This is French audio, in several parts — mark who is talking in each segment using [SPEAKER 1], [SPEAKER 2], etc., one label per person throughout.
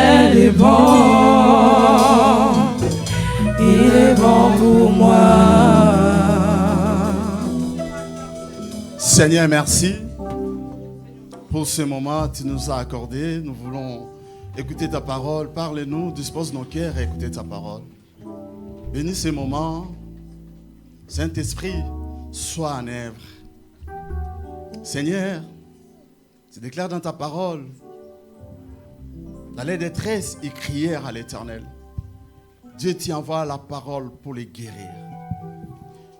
[SPEAKER 1] l'Éternel est bon. Il est bon pour moi.
[SPEAKER 2] Seigneur, merci pour ce moment que tu nous as accordé. Nous voulons écouter ta parole. Parle-nous, dispose nos cœurs à écouter ta parole. Bénis ces moments. Saint-Esprit, sois en œuvre. Seigneur, tu déclares dans ta parole, dans les détresses, ils crièrent à l'Éternel. Dieu t'y envoie la parole pour les guérir.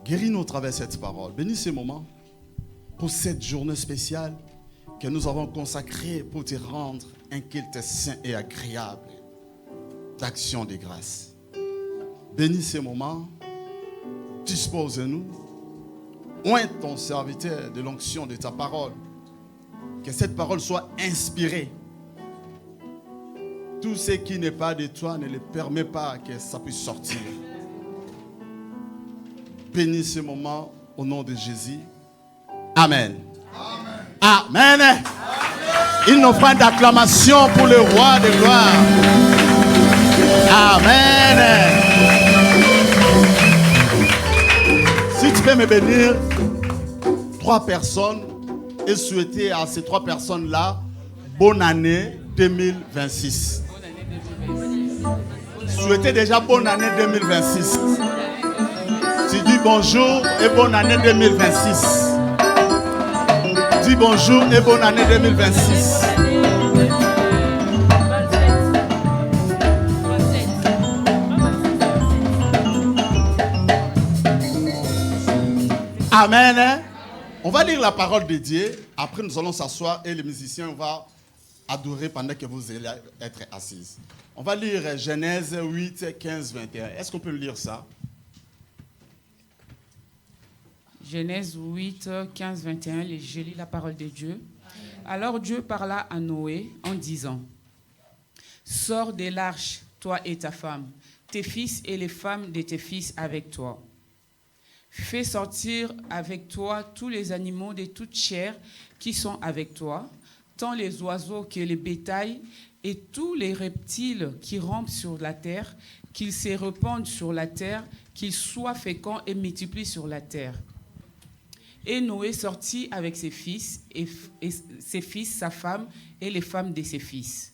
[SPEAKER 2] Guéris-nous au travers de cette parole. Bénis ces moments pour cette journée spéciale que nous avons consacrée pour te rendre un culte saint et agréable d'action de grâce. Bénis ces moments. Dispose-nous. Oins ton serviteur de l'onction de ta parole. Que cette parole soit inspirée. Tout ce qui n'est pas de toi ne le permet pas que ça puisse sortir. Bénis ce moment au nom de Jésus. Amen. Amen. Amen. Une offrande d'acclamation pour le roi de gloire. Amen. Si tu peux me bénir, 3 personnes et souhaiter à ces 3 personnes-là bonne année 2026. Souhaitez déjà bonne année 2026. Tu dis bonjour et bonne année 2026. Dis bonjour et bonne année 2026. Amen. On va lire la parole de Dieu. Après, nous allons s'asseoir et les musiciens vont adorer pendant que vous allez être assises. On va lire Genèse 8, 15, 21. Est-ce qu'on peut lire ça?
[SPEAKER 3] Genèse 8, 15, 21. Je lis la parole de Dieu. Alors Dieu parla à Noé en disant: Sors de l'arche, toi et ta femme, tes fils et les femmes de tes fils avec toi. Fais sortir avec toi tous les animaux de toute chair qui sont avec toi, tant les oiseaux que les bétails et tous les reptiles qui rampent sur la terre, qu'ils se répandent sur la terre, qu'ils soient féconds et multiplient sur la terre. Et Noé sortit avec ses fils, sa femme et les femmes de ses fils.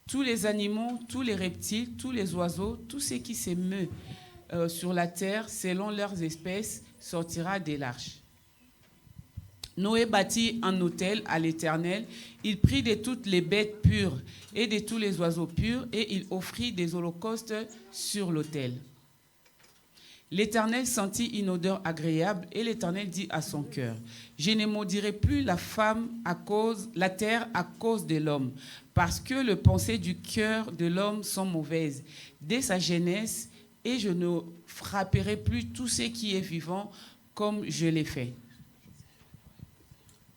[SPEAKER 3] Tous les animaux, tous les reptiles, tous les oiseaux, tout ce qui se meut sur la terre, selon leurs espèces, sortira de l'arche. Noé bâtit un autel à l'Éternel. Il prit de toutes les bêtes pures et de tous les oiseaux purs, et il offrit des holocaustes sur l'autel. L'Éternel sentit une odeur agréable, et l'Éternel dit à son cœur: Je ne maudirai plus la terre à cause de l'homme, parce que les pensées du cœur de l'homme sont mauvaises dès sa jeunesse, et je ne frapperai plus tout ce qui est vivant comme je l'ai fait.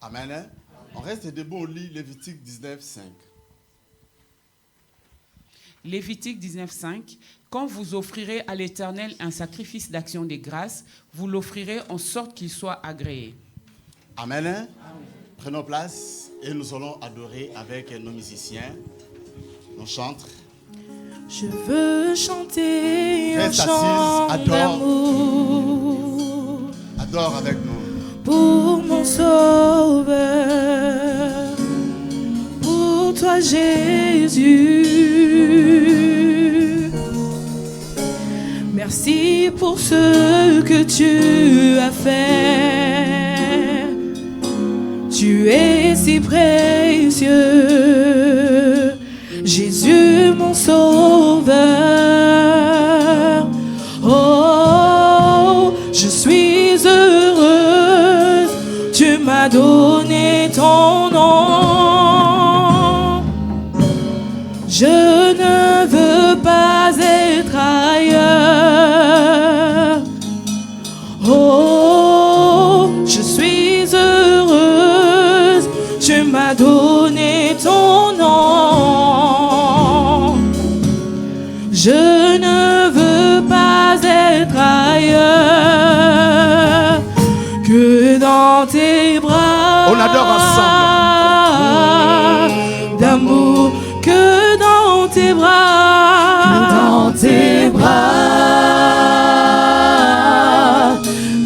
[SPEAKER 2] Amen. On reste debout, on lit Lévitique 19, 5.
[SPEAKER 3] Lévitique 19, 5. Quand vous offrirez à l'Éternel un sacrifice d'action de grâce, vous l'offrirez en sorte qu'il soit agréé.
[SPEAKER 2] Amen. Amen. Prenons place et nous allons adorer avec nos musiciens, nos chantres.
[SPEAKER 1] Je veux chanter un
[SPEAKER 2] Reste
[SPEAKER 1] chant
[SPEAKER 2] assise, adore.
[SPEAKER 1] d'amour.
[SPEAKER 2] Adore avec nous.
[SPEAKER 1] Pour mon sauveur, pour toi Jésus. Merci pour ce que tu as fait. Tu es si précieux, Jésus mon sauveur. Oh, je suis heureuse, tu m'as donné ton nom. Je ne veux pas être ailleurs. Oh, je suis heureuse, tu m'as donné ton nom. Je ne veux pas être ailleurs que dans tes bras.
[SPEAKER 2] On adore ensemble.
[SPEAKER 1] D'amour, que tes bras,
[SPEAKER 4] dans tes bras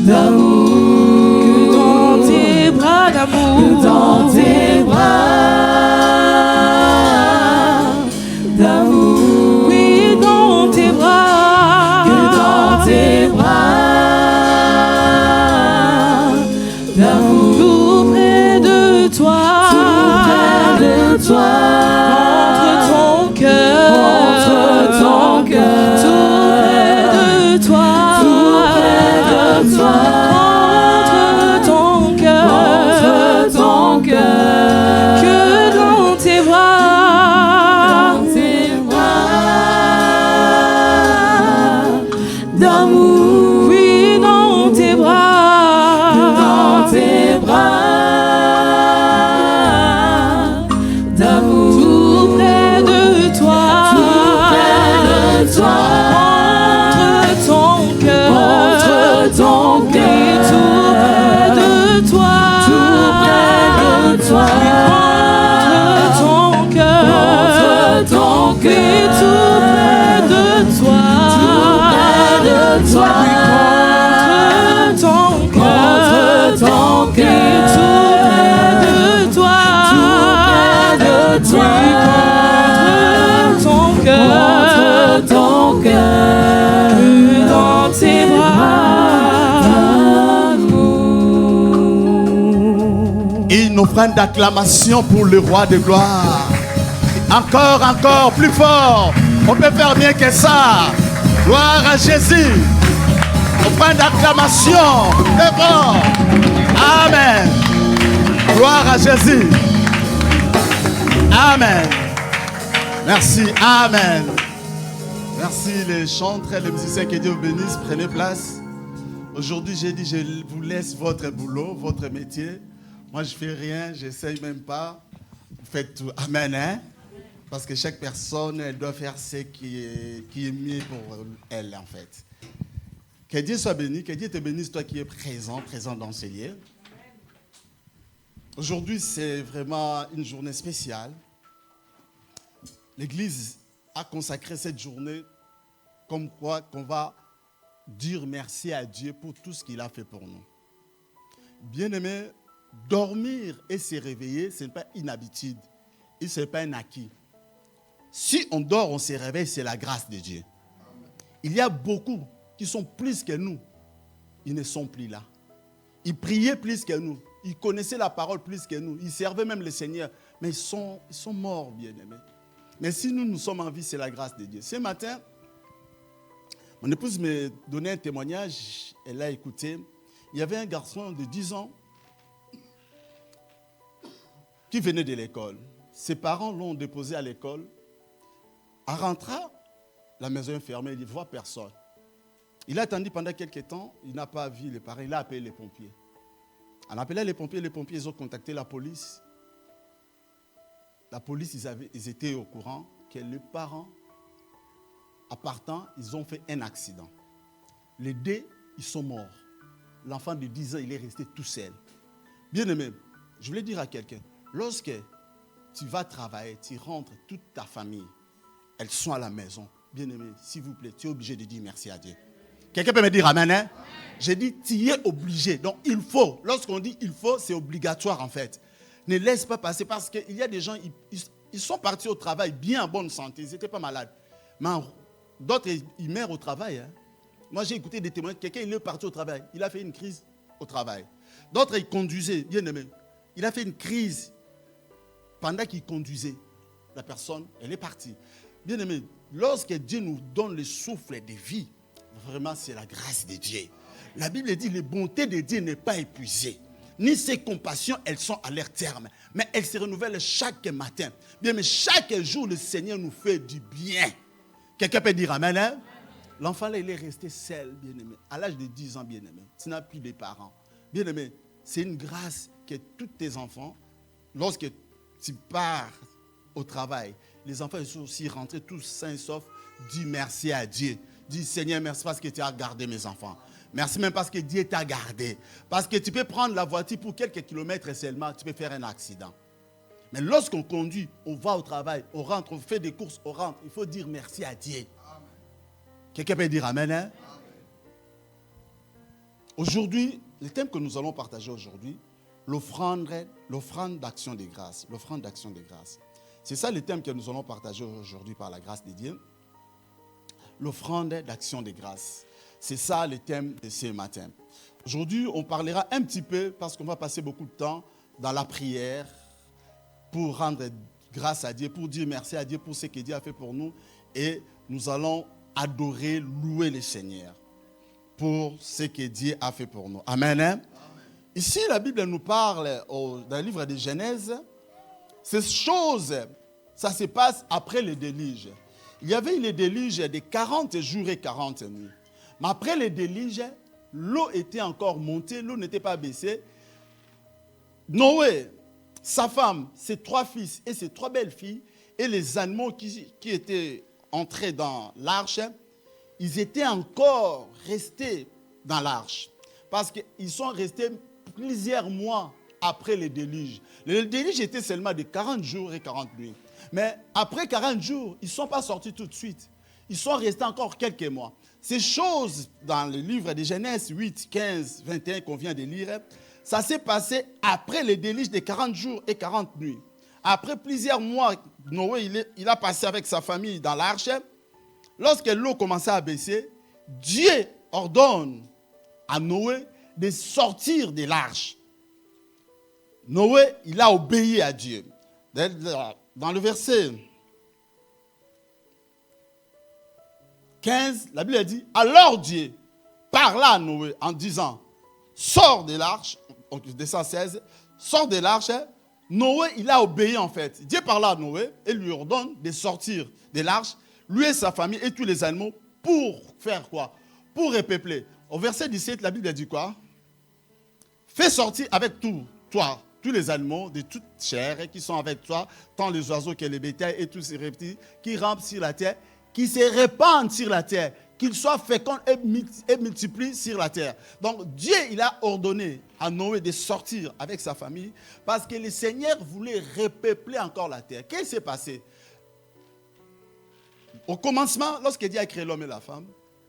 [SPEAKER 4] d'amour,
[SPEAKER 1] dans tes bras d'amour,
[SPEAKER 4] dans tes bras d'amour,
[SPEAKER 1] oui, dans tes bras,
[SPEAKER 4] dans tes bras d'amour,
[SPEAKER 1] tout près de toi, entre ton cœur, tout près de toi, entre ton cœur, que dans tes bras,
[SPEAKER 4] d'amour,
[SPEAKER 1] oui, dans tes bras,
[SPEAKER 4] d'amour,
[SPEAKER 1] tout près de toi, entre ton cœur,
[SPEAKER 4] entre ton
[SPEAKER 1] oui,
[SPEAKER 4] cœur,
[SPEAKER 1] tout près de toi, entre ton cœur, oui, tout près de toi, contre ton cœur,
[SPEAKER 4] ton cœur,
[SPEAKER 1] que dans tes bras.
[SPEAKER 2] Une offrande d'acclamation pour le roi de gloire. Encore, encore, plus fort. On peut faire bien que ça. Gloire à Jésus. Offrande d'acclamation. C'est bon. Amen. Gloire à Jésus. Amen. Merci. Amen. Merci les chantres et les musiciens, que Dieu vous bénisse. Prenez place. Aujourd'hui, j'ai dit, je vous laisse votre boulot, votre métier. Moi, je ne fais rien, je n'essaye même pas. Vous faites tout. Amen, hein? Parce que chaque personne, elle doit faire ce qui est mieux pour elle, en fait. Que Dieu soit béni, que Dieu te bénisse, toi qui es présent dans ce lieu. Aujourd'hui, c'est vraiment une journée spéciale. L'Église a consacré cette journée comme quoi qu'on va dire merci à Dieu pour tout ce qu'il a fait pour nous. Bien-aimés, dormir et se réveiller, ce n'est pas une habitude et ce n'est pas un acquis. Si on dort, on se réveille, c'est la grâce de Dieu. Il y a beaucoup qui sont plus que nous. Ils ne sont plus là. Ils priaient plus que nous. Ils connaissaient la parole plus que nous. Ils servaient même le Seigneur. Mais ils sont morts, bien-aimés. Mais si nous sommes en vie, c'est la grâce de Dieu. Ce matin, mon épouse me donnait un témoignage. Elle a écouté. Il y avait un garçon de 10 ans qui venait de l'école. Ses parents l'ont déposé à l'école. En rentrant, la maison est fermée, il ne voit personne. Il a attendu pendant quelques temps, il n'a pas vu les parents, il a appelé les pompiers. En appelant les pompiers, ils ont contacté la police. La police, ils étaient au courant que les parents, en partant, ils ont fait un accident. Les deux, ils sont morts. L'enfant de 10 ans, il est resté tout seul. Bien aimé, je voulais dire à quelqu'un, lorsque tu vas travailler, tu rentres, toute ta famille, elles sont à la maison. Bien aimé, s'il vous plaît, tu es obligé de dire merci à Dieu. Quelqu'un peut me dire amen, hein? J'ai dit, tu es obligé. Donc, il faut. Lorsqu'on dit il faut, c'est obligatoire en fait. Ne laisse pas passer parce qu'il y a des gens, ils sont partis au travail bien en bonne santé, ils n'étaient pas malades. Mais d'autres, ils meurent au travail. Hein? Moi, j'ai écouté des témoignages. Quelqu'un, il est parti au travail. Il a fait une crise au travail. D'autres, ils conduisaient, bien aimé. Il a fait une crise pendant qu'il conduisait. La personne, elle est partie. Bien aimé, lorsque Dieu nous donne le souffle de vie, vraiment, c'est la grâce de Dieu. La Bible dit, les bontés de Dieu n'est pas épuisée. Ni ses compassions, elles sont à leur terme. Mais elles se renouvellent chaque matin. Bien, mais chaque jour, le Seigneur nous fait du bien. Quelqu'un peut dire amen, hein? L'enfant, là, il est resté seul, bien-aimé. À l'âge de 10 ans, bien-aimé. Tu n'as plus de parents. Bien-aimé, c'est une grâce que tous tes enfants, lorsque tu pars au travail, les enfants, ils sont aussi rentrés tous sains et saufs. Dis merci à Dieu. Dis Seigneur, merci parce que tu as gardé mes enfants. Merci même parce que Dieu t'a gardé. Parce que tu peux prendre la voiture pour quelques kilomètres seulement, tu peux faire un accident. Mais lorsqu'on conduit, on va au travail, on rentre, on fait des courses, on rentre. Il faut dire merci à Dieu. Quelqu'un peut dire Amen, hein? Aujourd'hui, le thème que nous allons partager aujourd'hui, l'offrande d'action de grâce. L'offrande d'action de grâce. C'est ça le thème que nous allons partager aujourd'hui par la grâce de Dieu. L'offrande d'action de grâce. C'est ça le thème de ce matin. Aujourd'hui, on parlera un petit peu, parce qu'on va passer beaucoup de temps dans la prière pour rendre grâce à Dieu, pour dire merci à Dieu pour ce que Dieu a fait pour nous. Et nous allons adorer, louer le Seigneur pour ce que Dieu a fait pour nous. Amen. Hein? Amen. Ici, la Bible nous parle dans le livre de Genèse. Ces choses, ça se passe après le déluge. Il y avait le déluge de 40 jours et 40 nuits. Mais après le déluge, l'eau était encore montée, l'eau n'était pas baissée. Noé, sa femme, ses 3 fils et ses 3 belles-filles, et les animaux qui étaient entrés dans l'arche, ils étaient encore restés dans l'arche. Parce qu'ils sont restés plusieurs mois après le déluge. Le déluge était seulement de 40 jours et 40 nuits. Mais après 40 jours, ils ne sont pas sortis tout de suite. Ils sont restés encore quelques mois. Ces choses, dans le livre de Genèse 8, 15, 21 qu'on vient de lire, ça s'est passé après le déluge de 40 jours et 40 nuits. Après plusieurs mois, Noé il a passé avec sa famille dans l'arche. Lorsque l'eau commençait à baisser, Dieu ordonne à Noé de sortir de l'arche. Noé, il a obéi à Dieu. Dans le verset 15, la Bible dit, alors Dieu parla à Noé en disant, sors de l'arche, descend 16, sors de l'arche. Noé, il a obéi en fait. Dieu parla à Noé et lui ordonne de sortir de l'arche, lui et sa famille et tous les animaux, pour faire quoi? Pour repeupler. Au verset 17, la Bible dit quoi? Fais sortir avec toi, tous les animaux de toute chair qui sont avec toi, tant les oiseaux que les bétails et tous ces reptiles qui rampent sur la terre, qui se répandent sur la terre, qu'ils soient féconds et multiplient sur la terre. Donc Dieu, il a ordonné à Noé de sortir avec sa famille parce que le Seigneur voulait repeupler encore la terre. Qu'est-ce qui s'est passé? Au commencement, lorsque Dieu a créé l'homme et la femme,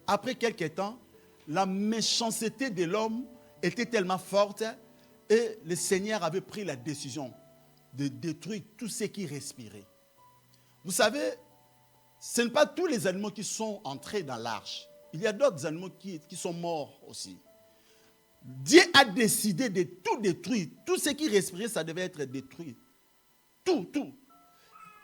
[SPEAKER 2] après quelques temps, la méchanceté de l'homme était tellement forte et le Seigneur avait pris la décision de détruire tout ce qui respirait. Vous savez, ce n'est pas tous les animaux qui sont entrés dans l'arche. Il y a d'autres animaux qui sont morts aussi. Dieu a décidé de tout détruire. Tout ce qui respirait, ça devait être détruit. Tout.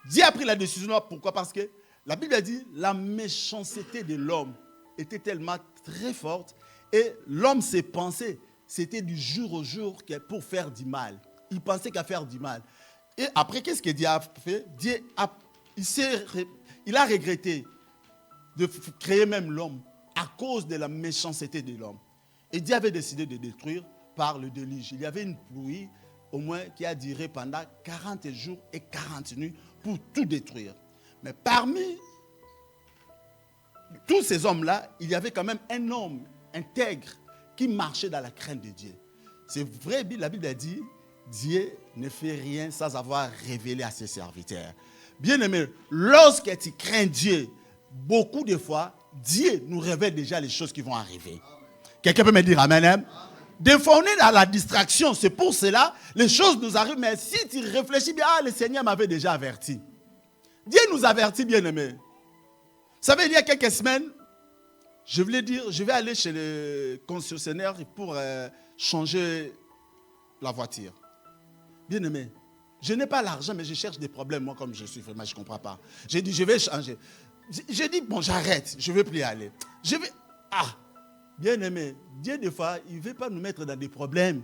[SPEAKER 2] Dieu a pris la décision. Pourquoi? Parce que la Bible a dit la méchanceté de l'homme était tellement très forte et l'homme s'est pensé, c'était du jour au jour pour faire du mal. Il pensait qu'à faire du mal. Et après, qu'est-ce que Dieu a fait? Il a regretté de créer même l'homme à cause de la méchanceté de l'homme. Et Dieu avait décidé de détruire par le déluge. Il y avait une pluie au moins qui a duré pendant 40 jours et 40 nuits pour tout détruire. Mais parmi tous ces hommes-là, il y avait quand même un homme intègre qui marchait dans la crainte de Dieu. C'est vrai, la Bible a dit, Dieu ne fait rien sans avoir révélé à ses serviteurs. Bien-aimé, lorsque tu crains Dieu, beaucoup de fois, Dieu nous révèle déjà les choses qui vont arriver. Quelqu'un peut me dire Amen, hein? Des fois, on est dans la distraction. C'est pour cela, les choses nous arrivent. Mais si tu réfléchis bien, le Seigneur m'avait déjà averti. Dieu nous avertit, bien-aimé. Vous savez, il y a quelques semaines, je vais aller chez le concessionnaire pour changer la voiture. Bien-aimé, je n'ai pas l'argent, mais je cherche des problèmes. Moi, comme je suis, vraiment, je ne comprends pas. J'ai dit, je vais changer. J'ai dit, bon, j'arrête. Je ne veux plus y aller. Bien-aimé, Dieu, des fois, il ne veut pas nous mettre dans des problèmes.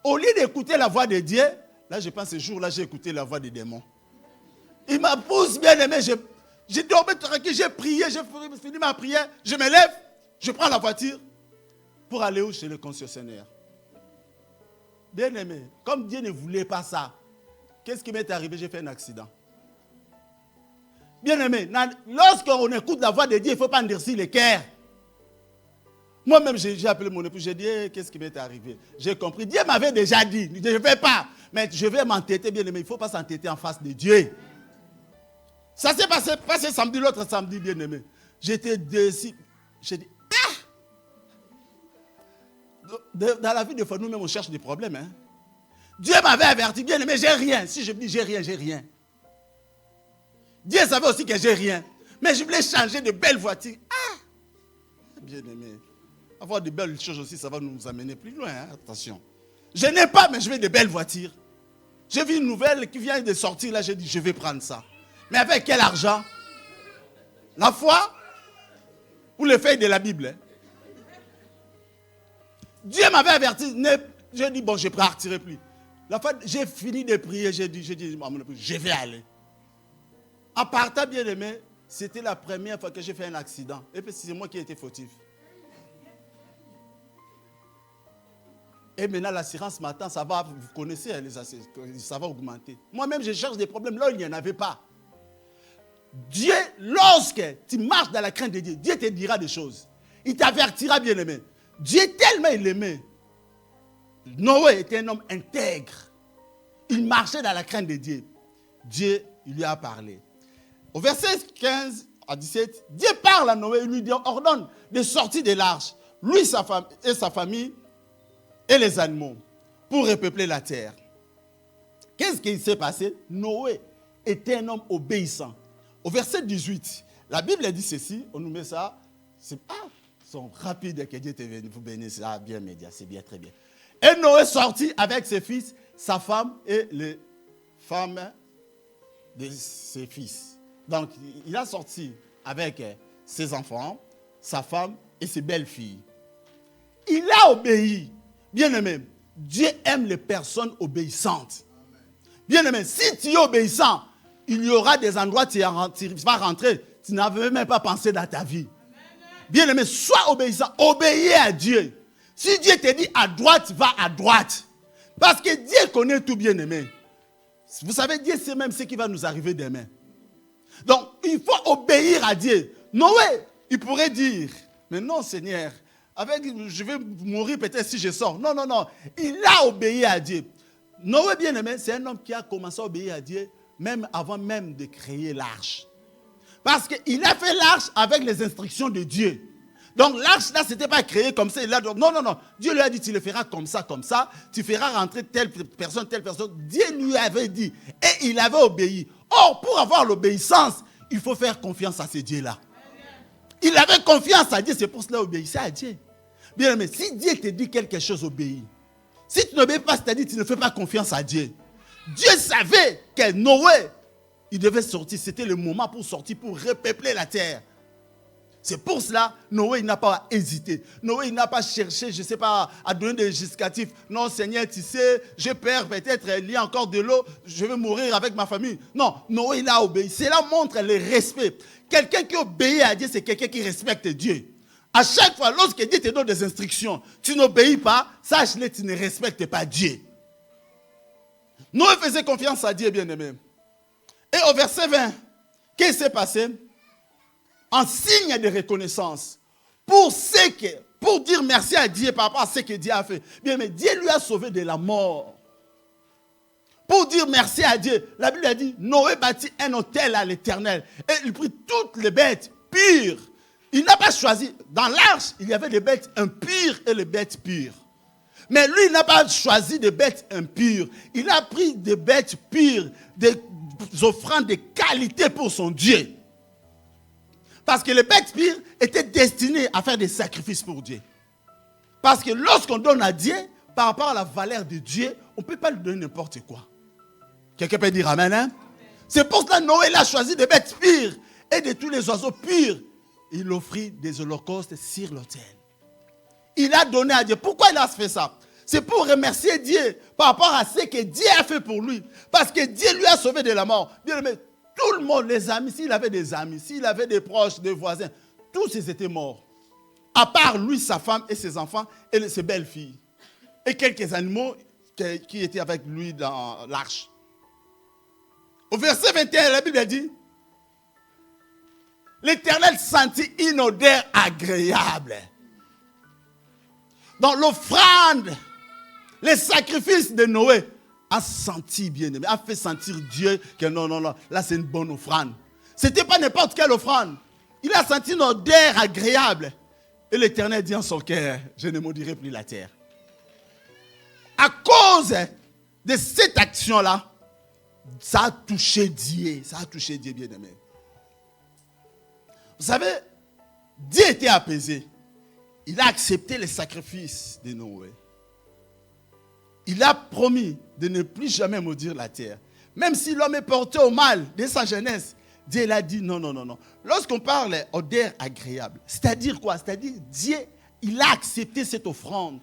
[SPEAKER 2] Au lieu d'écouter la voix de Dieu, là, je pense, ce jour-là, j'ai écouté la voix des démons. Il m'a poussé, bien-aimé. J'ai dormi tranquille, j'ai prié, j'ai fini ma prière. Je me lève, je prends la voiture pour aller chez le concessionnaire. Bien-aimé, comme Dieu ne voulait pas ça, qu'est-ce qui m'est arrivé? J'ai fait un accident. Bien-aimé, lorsqu'on écoute la voix de Dieu, il ne faut pas endurcir le cœur. Moi-même, j'ai appelé mon époux, j'ai dit, qu'est-ce qui m'est arrivé? J'ai compris. Dieu m'avait déjà dit, je ne fais pas. Mais je vais m'entêter, bien aimé. Il ne faut pas s'entêter en face de Dieu. Ça s'est passé samedi, l'autre samedi, bien aimé. J'étais déçu. J'ai dit, dans la vie, des fois, nous-mêmes, on cherche des problèmes. Hein? Dieu m'avait averti, bien aimé, j'ai rien. Si je me dis j'ai rien, j'ai rien. Dieu savait aussi que j'ai rien. Mais je voulais changer de belles voitures. Bien aimé. Avoir de belles choses aussi, ça va nous amener plus loin. Hein? Attention. Je n'ai pas, mais je veux de belles voitures. J'ai vu une nouvelle qui vient de sortir. Là, j'ai dit, je vais prendre ça. Mais avec quel argent? La foi ou les feuilles de la Bible? Hein? Dieu m'avait averti. J'ai dit, bon, je ne partirai plus. La fois, j'ai fini de prier. J'ai dit, je vais aller. En partant, bien aimé, c'était la première fois que j'ai fait un accident. Et puis, c'est moi qui ai été fautif. Et maintenant, l'assurance m'attend, ça va, vous connaissez, ça va augmenter. Moi-même, je cherche des problèmes là où il n'y en avait pas. Dieu, lorsque tu marches dans la crainte de Dieu, Dieu te dira des choses. Il t'avertira, bien aimé. Dieu tellement il aimait. Noé était un homme intègre. Il marchait dans la crainte de Dieu. Dieu, il lui a parlé. Au verset 15 à 17, Dieu parle à Noé, il lui dit, ordonne de sortir de l'arche, lui sa femme et sa famille et les animaux, pour repeupler la terre. Qu'est-ce qui s'est passé? Noé était un homme obéissant. Au verset 18, la Bible dit ceci, on nous met ça, ils sont rapides que Dieu te vous bénisse, bien média, c'est bien, très bien. Et Noé sortit avec ses fils, sa femme et les femmes de ses fils. Donc, il a sorti avec ses enfants, sa femme et ses belles-filles. Il a obéi. Bien-aimé, Dieu aime les personnes obéissantes. Bien-aimé, si tu es obéissant, il y aura des endroits où tu vas rentrer, tu n'avais même pas pensé dans ta vie. Bien-aimé, sois obéissant, obéis à Dieu. Si Dieu te dit à droite, va à droite. Parce que Dieu connaît tout, bien-aimé. Vous savez, Dieu sait même ce qui va nous arriver demain. Donc, il faut obéir à Dieu. Noé, il pourrait dire, mais non, Seigneur, je vais mourir peut-être si je sors. Non, non, non. Il a obéi à Dieu. Noé, bien-aimé, c'est un homme qui a commencé à obéir à Dieu, même avant même de créer l'arche. Parce qu'il a fait l'arche avec les instructions de Dieu. Donc l'arche là, ce n'était pas créé comme ça. Non, non, non. Dieu lui a dit, tu le feras comme ça, comme ça. Tu feras rentrer telle personne, telle personne. Dieu lui avait dit. Et il avait obéi. Or, pour avoir l'obéissance, il faut faire confiance à ce Dieu-là. Il avait confiance à Dieu, c'est pour cela qu'il obéissait à Dieu. Bien aimé, si Dieu te dit quelque chose, obéis. Si tu n'obéis pas, c'est-à-dire que tu ne fais pas confiance à Dieu. Dieu savait que Noé, il devait sortir. C'était le moment pour sortir, pour repeupler la terre. C'est pour cela, Noé, il n'a pas hésité. Noé, il n'a pas cherché, je ne sais pas, à donner des justificatifs. Non, Seigneur, tu sais, j'ai peur, peut-être, il y a encore de l'eau, je vais mourir avec ma famille. Non, Noé, il a obéi. Cela montre le respect. Quelqu'un qui obéit à Dieu, c'est quelqu'un qui respecte Dieu. À chaque fois, lorsque Dieu te donne des instructions, tu n'obéis pas, sache-le, tu ne respectes pas Dieu. Noé faisait confiance à Dieu, bien-aimé. Et au verset 20, qu'est-ce qui s'est passé? En signe de reconnaissance, pour dire merci à Dieu par rapport à ce que Dieu a fait. Bien, mais Dieu lui a sauvé de la mort. Pour dire merci à Dieu, la Bible a dit, Noé bâtit un autel à l'Éternel. Et il prit toutes les bêtes pures. Il n'a pas choisi. Dans l'arche, il y avait des bêtes impures et les bêtes pures. Mais lui, il n'a pas choisi des bêtes impures. Il a pris des bêtes pures, des offrandes de qualité pour son Dieu. Parce que les bêtes pires étaient destinées à faire des sacrifices pour Dieu. Parce que lorsqu'on donne à Dieu, par rapport à la valeur de Dieu, on ne peut pas lui donner n'importe quoi. Quelqu'un peut dire amen, hein? C'est pour cela que Noé a choisi des bêtes pures et de tous les oiseaux purs. Il offrit des holocaustes sur l'autel. Il a donné à Dieu. Pourquoi il a fait ça? C'est pour remercier Dieu par rapport à ce que Dieu a fait pour lui. Parce que Dieu lui a sauvé de la mort. Bien aimé, tout le monde, les amis, s'il avait des amis, s'il avait des proches, des voisins, tous ils étaient morts. À part lui, sa femme et ses enfants et ses belles-filles. Et quelques animaux qui étaient avec lui dans l'arche. Au verset 21, la Bible a dit, l'Éternel sentit une odeur agréable. Dans l'offrande, les sacrifices de Noé a senti bien aimé, a fait sentir Dieu que non, là c'est une bonne offrande. Ce n'était pas n'importe quelle offrande. Il a senti une odeur agréable. Et l'Éternel dit en son cœur, je ne maudirai plus la terre. À cause de cette action-là, ça a touché Dieu. Ça a touché Dieu, bien aimé. Vous savez, Dieu était apaisé. Il a accepté les sacrifices de Noé. Il a promis de ne plus jamais maudire la terre. Même si l'homme est porté au mal dès sa jeunesse, Dieu l'a dit non. Lorsqu'on parle d'odeur agréable, c'est-à-dire quoi? C'est-à-dire Dieu, il a accepté cette offrande.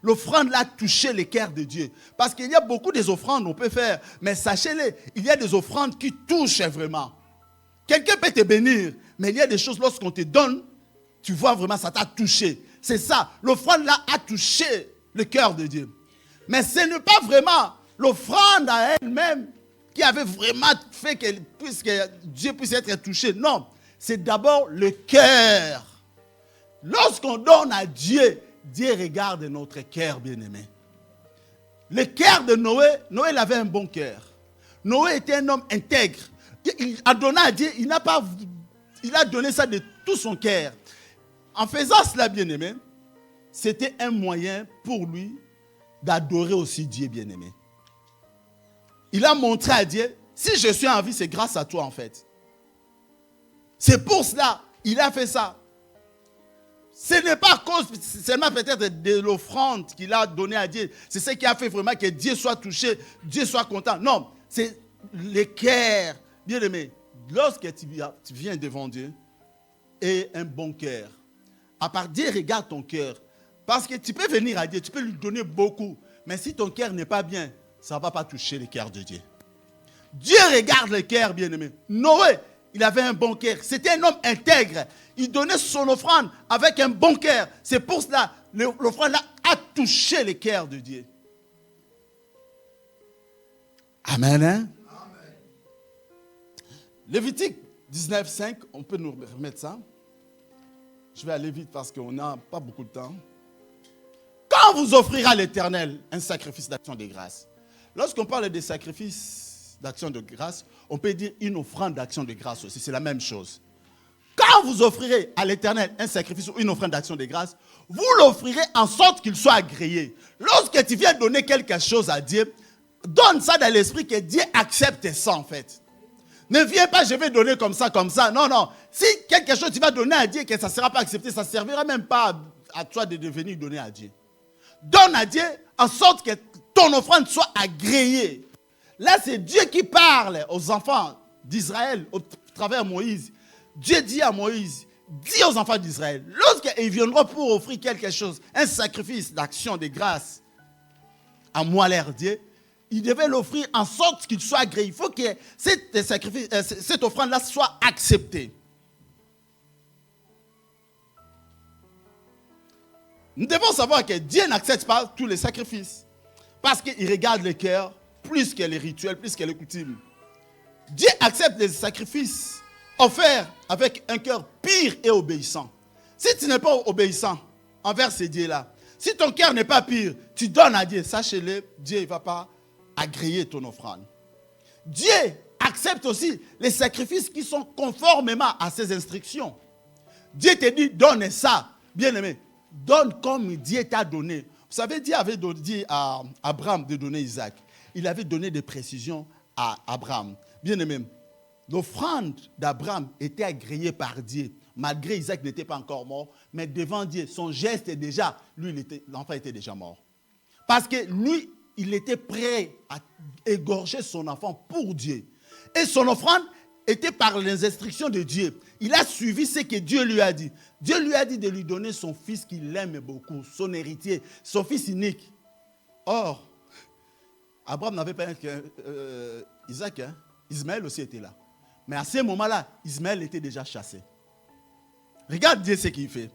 [SPEAKER 2] L'offrande l'a touché le cœur de Dieu. Parce qu'il y a beaucoup des offrandes qu'on peut faire. Mais sachez-le, il y a des offrandes qui touchent vraiment. Quelqu'un peut te bénir, mais il y a des choses lorsqu'on te donne, tu vois vraiment ça t'a touché. C'est ça, l'offrande là a touché le cœur de Dieu. Mais ce n'est pas vraiment l'offrande à elle-même qui avait vraiment fait que Dieu puisse être touché. Non, c'est d'abord le cœur. Lorsqu'on donne à Dieu, Dieu regarde notre cœur, bien-aimé. Le cœur de Noé, Noé avait un bon cœur. Noé était un homme intègre. Il a donné à Dieu, il a donné ça de tout son cœur. En faisant cela, bien-aimé, c'était un moyen pour lui d'adorer aussi Dieu, bien-aimé. Il a montré à Dieu, si je suis en vie, c'est grâce à toi en fait. C'est pour cela qu'il a fait ça. Ce n'est pas à cause seulement peut-être de l'offrande qu'il a donnée à Dieu. C'est ce qui a fait vraiment que Dieu soit touché, Dieu soit content. Non, c'est le cœur. Bien-aimé, lorsque tu viens devant Dieu et un bon cœur, à part Dieu regarde ton cœur. Parce que tu peux venir à Dieu, tu peux lui donner beaucoup. Mais si ton cœur n'est pas bien, ça ne va pas toucher le cœur de Dieu. Dieu regarde le cœur, bien-aimé. Noé, il avait un bon cœur. C'était un homme intègre. Il donnait son offrande avec un bon cœur. C'est pour cela que l'offrande a touché le cœur de Dieu. Amen. Hein? Amen. Lévitique 19:5, on peut nous remettre ça. Je vais aller vite parce qu'on n'a pas beaucoup de temps. Quand vous offrirez à l'Éternel un sacrifice d'action de grâce. Lorsqu'on parle de sacrifice d'action de grâce, on peut dire une offrande d'action de grâce aussi. C'est la même chose. Quand vous offrirez à l'Éternel un sacrifice ou une offrande d'action de grâce, vous l'offrirez en sorte qu'il soit agréé. Lorsque tu viens donner quelque chose à Dieu, donne ça dans l'esprit que Dieu accepte ça en fait. Ne viens pas, je vais donner comme ça. Non. Si quelque chose tu vas donner à Dieu et que ça ne sera pas accepté, ça ne servira même pas à toi de venir donner à Dieu. Donne à Dieu en sorte que ton offrande soit agréée. Là, c'est Dieu qui parle aux enfants d'Israël au travers de Moïse. Dieu dit à Moïse, dis aux enfants d'Israël, lorsqu'ils viendront pour offrir quelque chose, un sacrifice d'action de grâce à moi leur Dieu, ils devaient l'offrir en sorte qu'il soit agréé. Il faut que cette offrande-là soit acceptée. Nous devons savoir que Dieu n'accepte pas tous les sacrifices. Parce qu'il regarde le cœur plus que les rituels, plus que les coutumes. Dieu accepte les sacrifices offerts avec un cœur pur et obéissant. Si tu n'es pas obéissant envers ces dieux-là, si ton cœur n'est pas pur, tu donnes à Dieu, sachez-le, Dieu ne va pas agréer ton offrande. Dieu accepte aussi les sacrifices qui sont conformément à ses instructions. Dieu te dit, donne ça, bien-aimé. Donne comme Dieu t'a donné. Vous savez, Dieu avait dit à Abraham de donner Isaac. Il avait donné des précisions à Abraham. Bien-aimé, l'offrande d'Abraham était agréée par Dieu. Malgré Isaac n'était pas encore mort, mais devant Dieu, son geste est déjà, l'enfant était déjà mort. Parce que lui, il était prêt à égorger son enfant pour Dieu. Et son offrande était par les instructions de Dieu. Il a suivi ce que Dieu lui a dit. Dieu lui a dit de lui donner son fils qu'il aime beaucoup, son héritier, son fils unique. Or, Abraham n'avait pas Isaac, hein? Ismaël aussi était là. Mais à ce moment-là, Ismaël était déjà chassé. Regarde Dieu ce qu'il fait.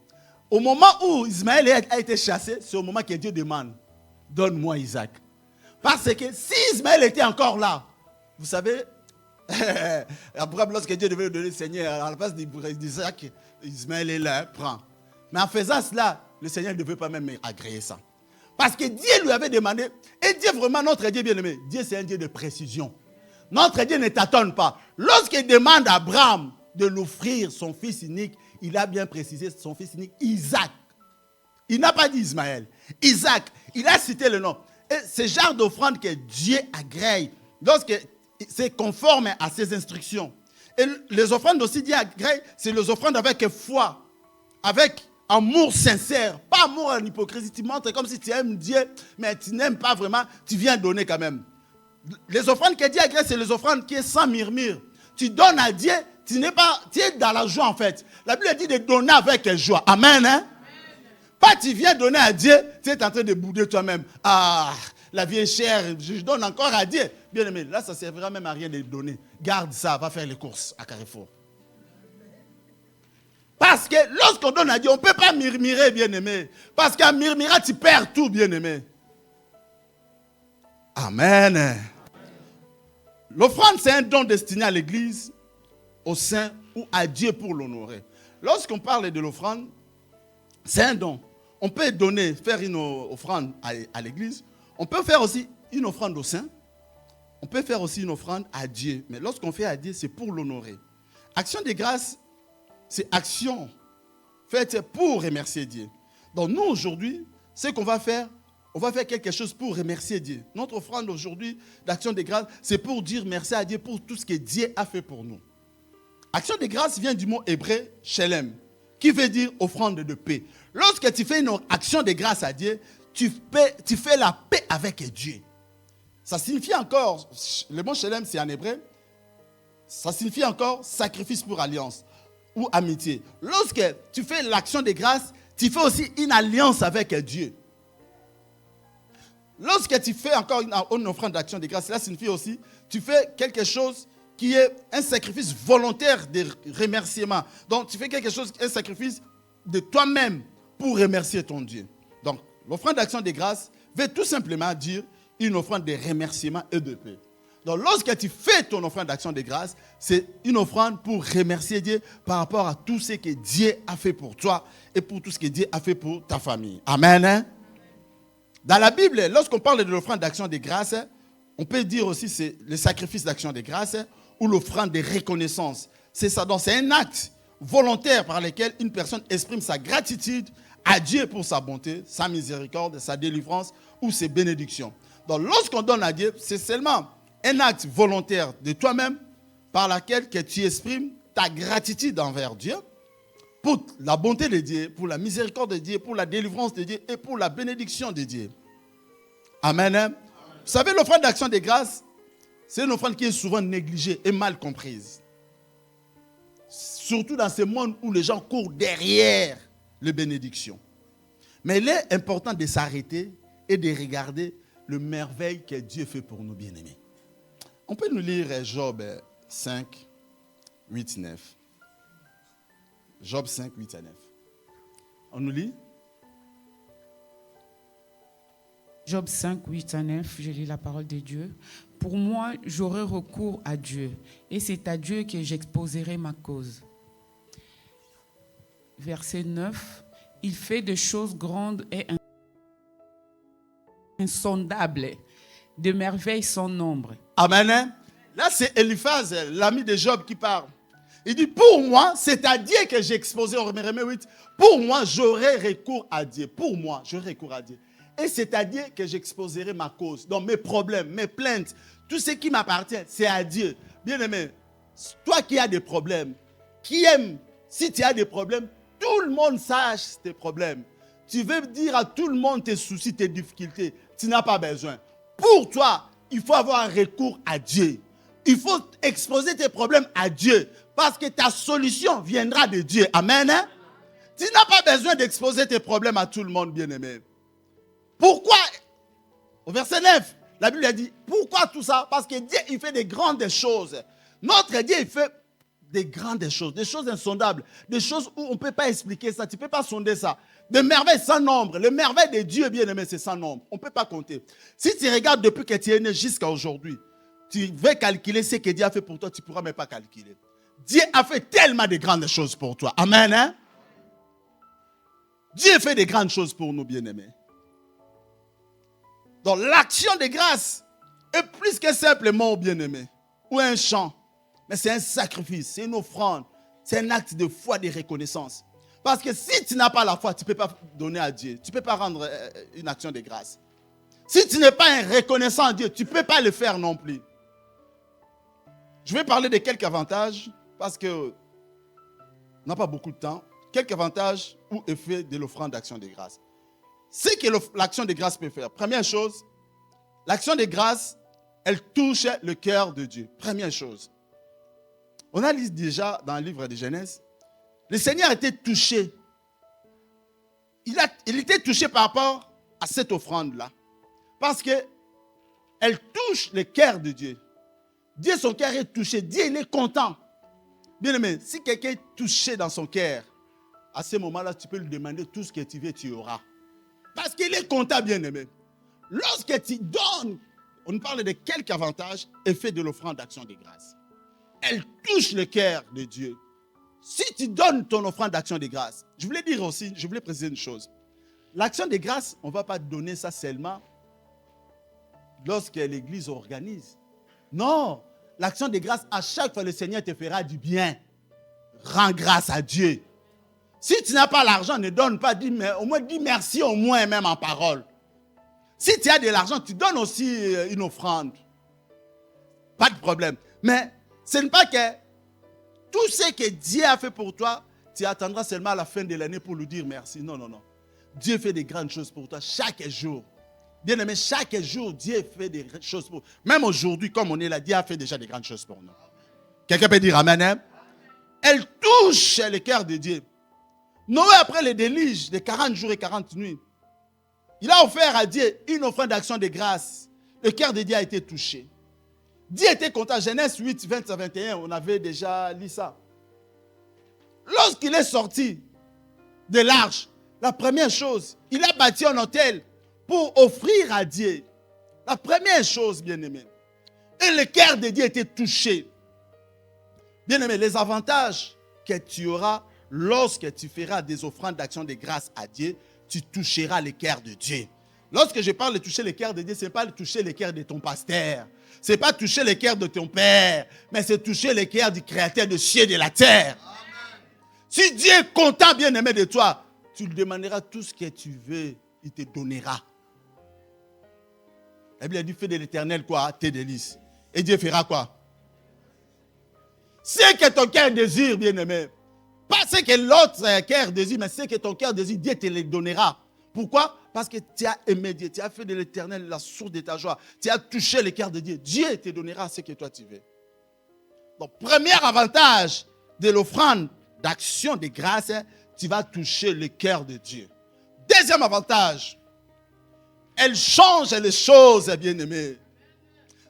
[SPEAKER 2] Au moment où Ismaël a été chassé, c'est au moment que Dieu demande, donne-moi Isaac. Parce que si Ismaël était encore là, vous savez, Abraham, lorsque Dieu devait lui donner le Seigneur, à la place d'Isaac, Ismaël est là, prend. Mais en faisant cela, le Seigneur ne devait pas même agréer ça. Parce que Dieu lui avait demandé. Et Dieu, vraiment, notre Dieu bien-aimé, Dieu, c'est un Dieu de précision. Notre Dieu ne tâtonne pas. Lorsqu'il demande à Abraham de l'offrir son fils unique, il a bien précisé son fils unique, Isaac. Il n'a pas dit Ismaël. Isaac, il a cité le nom. Et ce genre d'offrande que Dieu agrée, lorsque c'est conforme à ses instructions. Et les offrandes aussi, Dieu agrée, c'est les offrandes avec foi, avec amour sincère, pas amour en hypocrisie. Tu montres comme si tu aimes Dieu, mais tu n'aimes pas vraiment, tu viens donner quand même. Les offrandes que Dieu agrée, c'est les offrandes qui sont sans murmure. Tu donnes à Dieu, tu es dans la joie en fait. La Bible dit de donner avec joie. Amen. Hein? Pas tu viens donner à Dieu, tu es en train de bouder toi-même. Ah, la vie est chère, je donne encore à Dieu. Bien aimé, là ça ne servira même à rien de donner. Garde ça, va faire les courses à Carrefour. Parce que lorsqu'on donne à Dieu, on ne peut pas murmurer, bien aimé. Parce qu'en murmurant, tu perds tout, bien aimé. Amen. L'offrande, c'est un don destiné à l'église, au saint ou à Dieu pour l'honorer. Lorsqu'on parle de l'offrande, c'est un don. On peut donner, faire une offrande à l'église. On peut faire aussi une offrande au saint. On peut faire aussi une offrande à Dieu. Mais lorsqu'on fait à Dieu, c'est pour l'honorer. Action de grâce, c'est action faite pour remercier Dieu. Donc nous, aujourd'hui, ce qu'on va faire, on va faire quelque chose pour remercier Dieu. Notre offrande aujourd'hui d'action de grâce, c'est pour dire merci à Dieu pour tout ce que Dieu a fait pour nous. Action de grâce vient du mot hébreu shalem, qui veut dire offrande de paix. Lorsque tu fais une action de grâce à Dieu, tu fais la paix avec Dieu. Ça signifie encore, le mot shalem c'est en hébreu, ça signifie encore sacrifice pour alliance ou amitié. Lorsque tu fais l'action de grâce, tu fais aussi une alliance avec Dieu. Lorsque tu fais encore une offrande d'action de grâce, cela signifie aussi, tu fais quelque chose qui est un sacrifice volontaire de remerciement. Donc, tu fais quelque chose, un sacrifice de toi-même pour remercier ton Dieu. Donc, l'offrande d'action de grâce veut tout simplement dire une offrande de remerciement et de paix. Donc, lorsque tu fais ton offrande d'action de grâce, c'est une offrande pour remercier Dieu par rapport à tout ce que Dieu a fait pour toi et pour tout ce que Dieu a fait pour ta famille. Amen. Hein? Dans la Bible, lorsqu'on parle de l'offrande d'action de grâce, on peut dire aussi c'est le sacrifice d'action de grâce ou l'offrande de reconnaissance. C'est ça. Donc, c'est un acte volontaire par lequel une personne exprime sa gratitude à Dieu pour sa bonté, sa miséricorde, sa délivrance ou ses bénédictions. Donc, lorsqu'on donne à Dieu, c'est seulement un acte volontaire de toi-même par lequel que tu exprimes ta gratitude envers Dieu pour la bonté de Dieu, pour la miséricorde de Dieu, pour la délivrance de Dieu et pour la bénédiction de Dieu. Amen. Amen. Vous savez, l'offrande d'action de grâce, c'est une offrande qui est souvent négligée et mal comprise. Surtout dans ce monde où les gens courent derrière les bénédictions. Mais il est important de s'arrêter et de regarder le merveille que Dieu fait pour nous bien-aimés. On peut nous lire Job 5, 8, 9. Job 5, 8 à 9. On nous lit?
[SPEAKER 3] Job 5, 8 à 9, je lis la parole de Dieu. Pour moi, j'aurai recours à Dieu, et c'est à Dieu que j'exposerai ma cause. Verset 9, il fait des choses grandes et insondables, de merveilles sans nombre.
[SPEAKER 2] Amen. Là, c'est Eliphaz, l'ami de Job, qui parle. Il dit, pour moi, c'est à Dieu que j'ai exposé, en Romains 8, pour moi, j'aurai recours à Dieu. Pour moi, j'aurai recours à Dieu. Et c'est à Dieu que j'exposerai ma cause. Donc mes problèmes, mes plaintes, tout ce qui m'appartient, c'est à Dieu. Bien-aimé, toi qui as des problèmes, qui aime, si tu as des problèmes, tout le monde sache tes problèmes. Tu veux dire à tout le monde tes soucis, tes difficultés. Tu n'as pas besoin. Pour toi, il faut avoir un recours à Dieu. Il faut exposer tes problèmes à Dieu. Parce que ta solution viendra de Dieu. Amen. Hein? Tu n'as pas besoin d'exposer tes problèmes à tout le monde, bien-aimé. Pourquoi? Au verset 9, la Bible a dit, pourquoi tout ça? Parce que Dieu, il fait des grandes choses. Notre Dieu, il fait des grandes choses, des choses insondables, des choses où on ne peut pas expliquer ça, tu ne peux pas sonder ça. Des merveilles sans nombre. Les merveilles de Dieu, bien aimé, c'est sans nombre. On ne peut pas compter. Si tu regardes depuis que tu es né jusqu'à aujourd'hui, tu veux calculer ce que Dieu a fait pour toi, tu ne pourras même pas calculer. Dieu a fait tellement de grandes choses pour toi. Amen. Hein? Dieu fait des grandes choses pour nous, bien-aimés. Donc l'action de grâce est plus que simplement, bien-aimé, ou un chant. Mais c'est un sacrifice, c'est une offrande, c'est un acte de foi, de reconnaissance. Parce que si tu n'as pas la foi, tu ne peux pas donner à Dieu. Tu ne peux pas rendre une action de grâce. Si tu n'es pas un reconnaissant à Dieu, tu ne peux pas le faire non plus. Je vais parler de quelques avantages, parce qu'on n'a pas beaucoup de temps. Quelques avantages ou effets de l'offrande d'action de grâce. Ce que l'action de grâce peut faire. Première chose, l'action de grâce, elle touche le cœur de Dieu. Première chose. On a lu déjà dans le livre de Genèse, le Seigneur était touché. Il était touché par rapport à cette offrande-là. Parce qu'elle touche le cœur de Dieu. Dieu, son cœur est touché. Dieu, il est content. Bien aimé, si quelqu'un est touché dans son cœur, à ce moment-là, tu peux lui demander tout ce que tu veux, tu auras. Parce qu'il est content, bien aimé. Lorsque tu donnes, on parle de quelques avantages, effets de l'offrande d'action de grâce. Elle touche le cœur de Dieu. Si tu donnes ton offrande d'action de grâce, je voulais dire aussi, je voulais préciser une chose. L'action de grâce, on ne va pas donner ça seulement lorsque l'Église organise. Non, l'action de grâce, à chaque fois le Seigneur te fera du bien. Rends grâce à Dieu. Si tu n'as pas l'argent, ne donne pas, au moins dis merci au moins même en parole. Si tu as de l'argent, tu donnes aussi une offrande. Pas de problème. Mais ce n'est pas que tout ce que Dieu a fait pour toi, tu attendras seulement à la fin de l'année pour lui dire merci. Non, non, non. Dieu fait des grandes choses pour toi chaque jour. Bien aimé, chaque jour, Dieu fait des choses pour nous. Même aujourd'hui, comme on est là, Dieu a fait déjà des grandes choses pour nous. Quelqu'un peut dire amen, hein? Elle touche le cœur de Dieu. Noé, après le déluge de 40 jours et 40 nuits, il a offert à Dieu une offrande d'action de grâce. Le cœur de Dieu a été touché. Dieu était content. Genèse 8, 20 à 21, on avait déjà lu ça. Lorsqu'il est sorti de l'arche, la première chose, il a bâti un autel pour offrir à Dieu. La première chose, bien-aimé. Et le cœur de Dieu était touché. Bien-aimé, les avantages que tu auras lorsque tu feras des offrandes d'action de grâce à Dieu, tu toucheras le cœur de Dieu. Lorsque je parle de toucher le cœur de Dieu, ce n'est pas toucher le cœur de ton pasteur. Ce n'est pas toucher le cœur de ton père, mais c'est toucher le cœur du Créateur des cieux et de la terre. Amen. Si Dieu est content, bien-aimé de toi, tu lui demanderas tout ce que tu veux, il te donnera. La Bible a dit, fais de l'Éternel quoi? Tes délices. Et Dieu fera quoi? Ce que ton cœur désire, bien-aimé. Pas ce que l'autre cœur désire, mais ce que ton cœur désire, Dieu te le donnera. Pourquoi? Parce que tu as aimé Dieu, tu as fait de l'Éternel la source de ta joie. Tu as touché le cœur de Dieu. Dieu te donnera ce que toi tu veux. Donc, premier avantage de l'offrande d'action de grâce, tu vas toucher le cœur de Dieu. Deuxième avantage, elle change les choses, bien-aimés.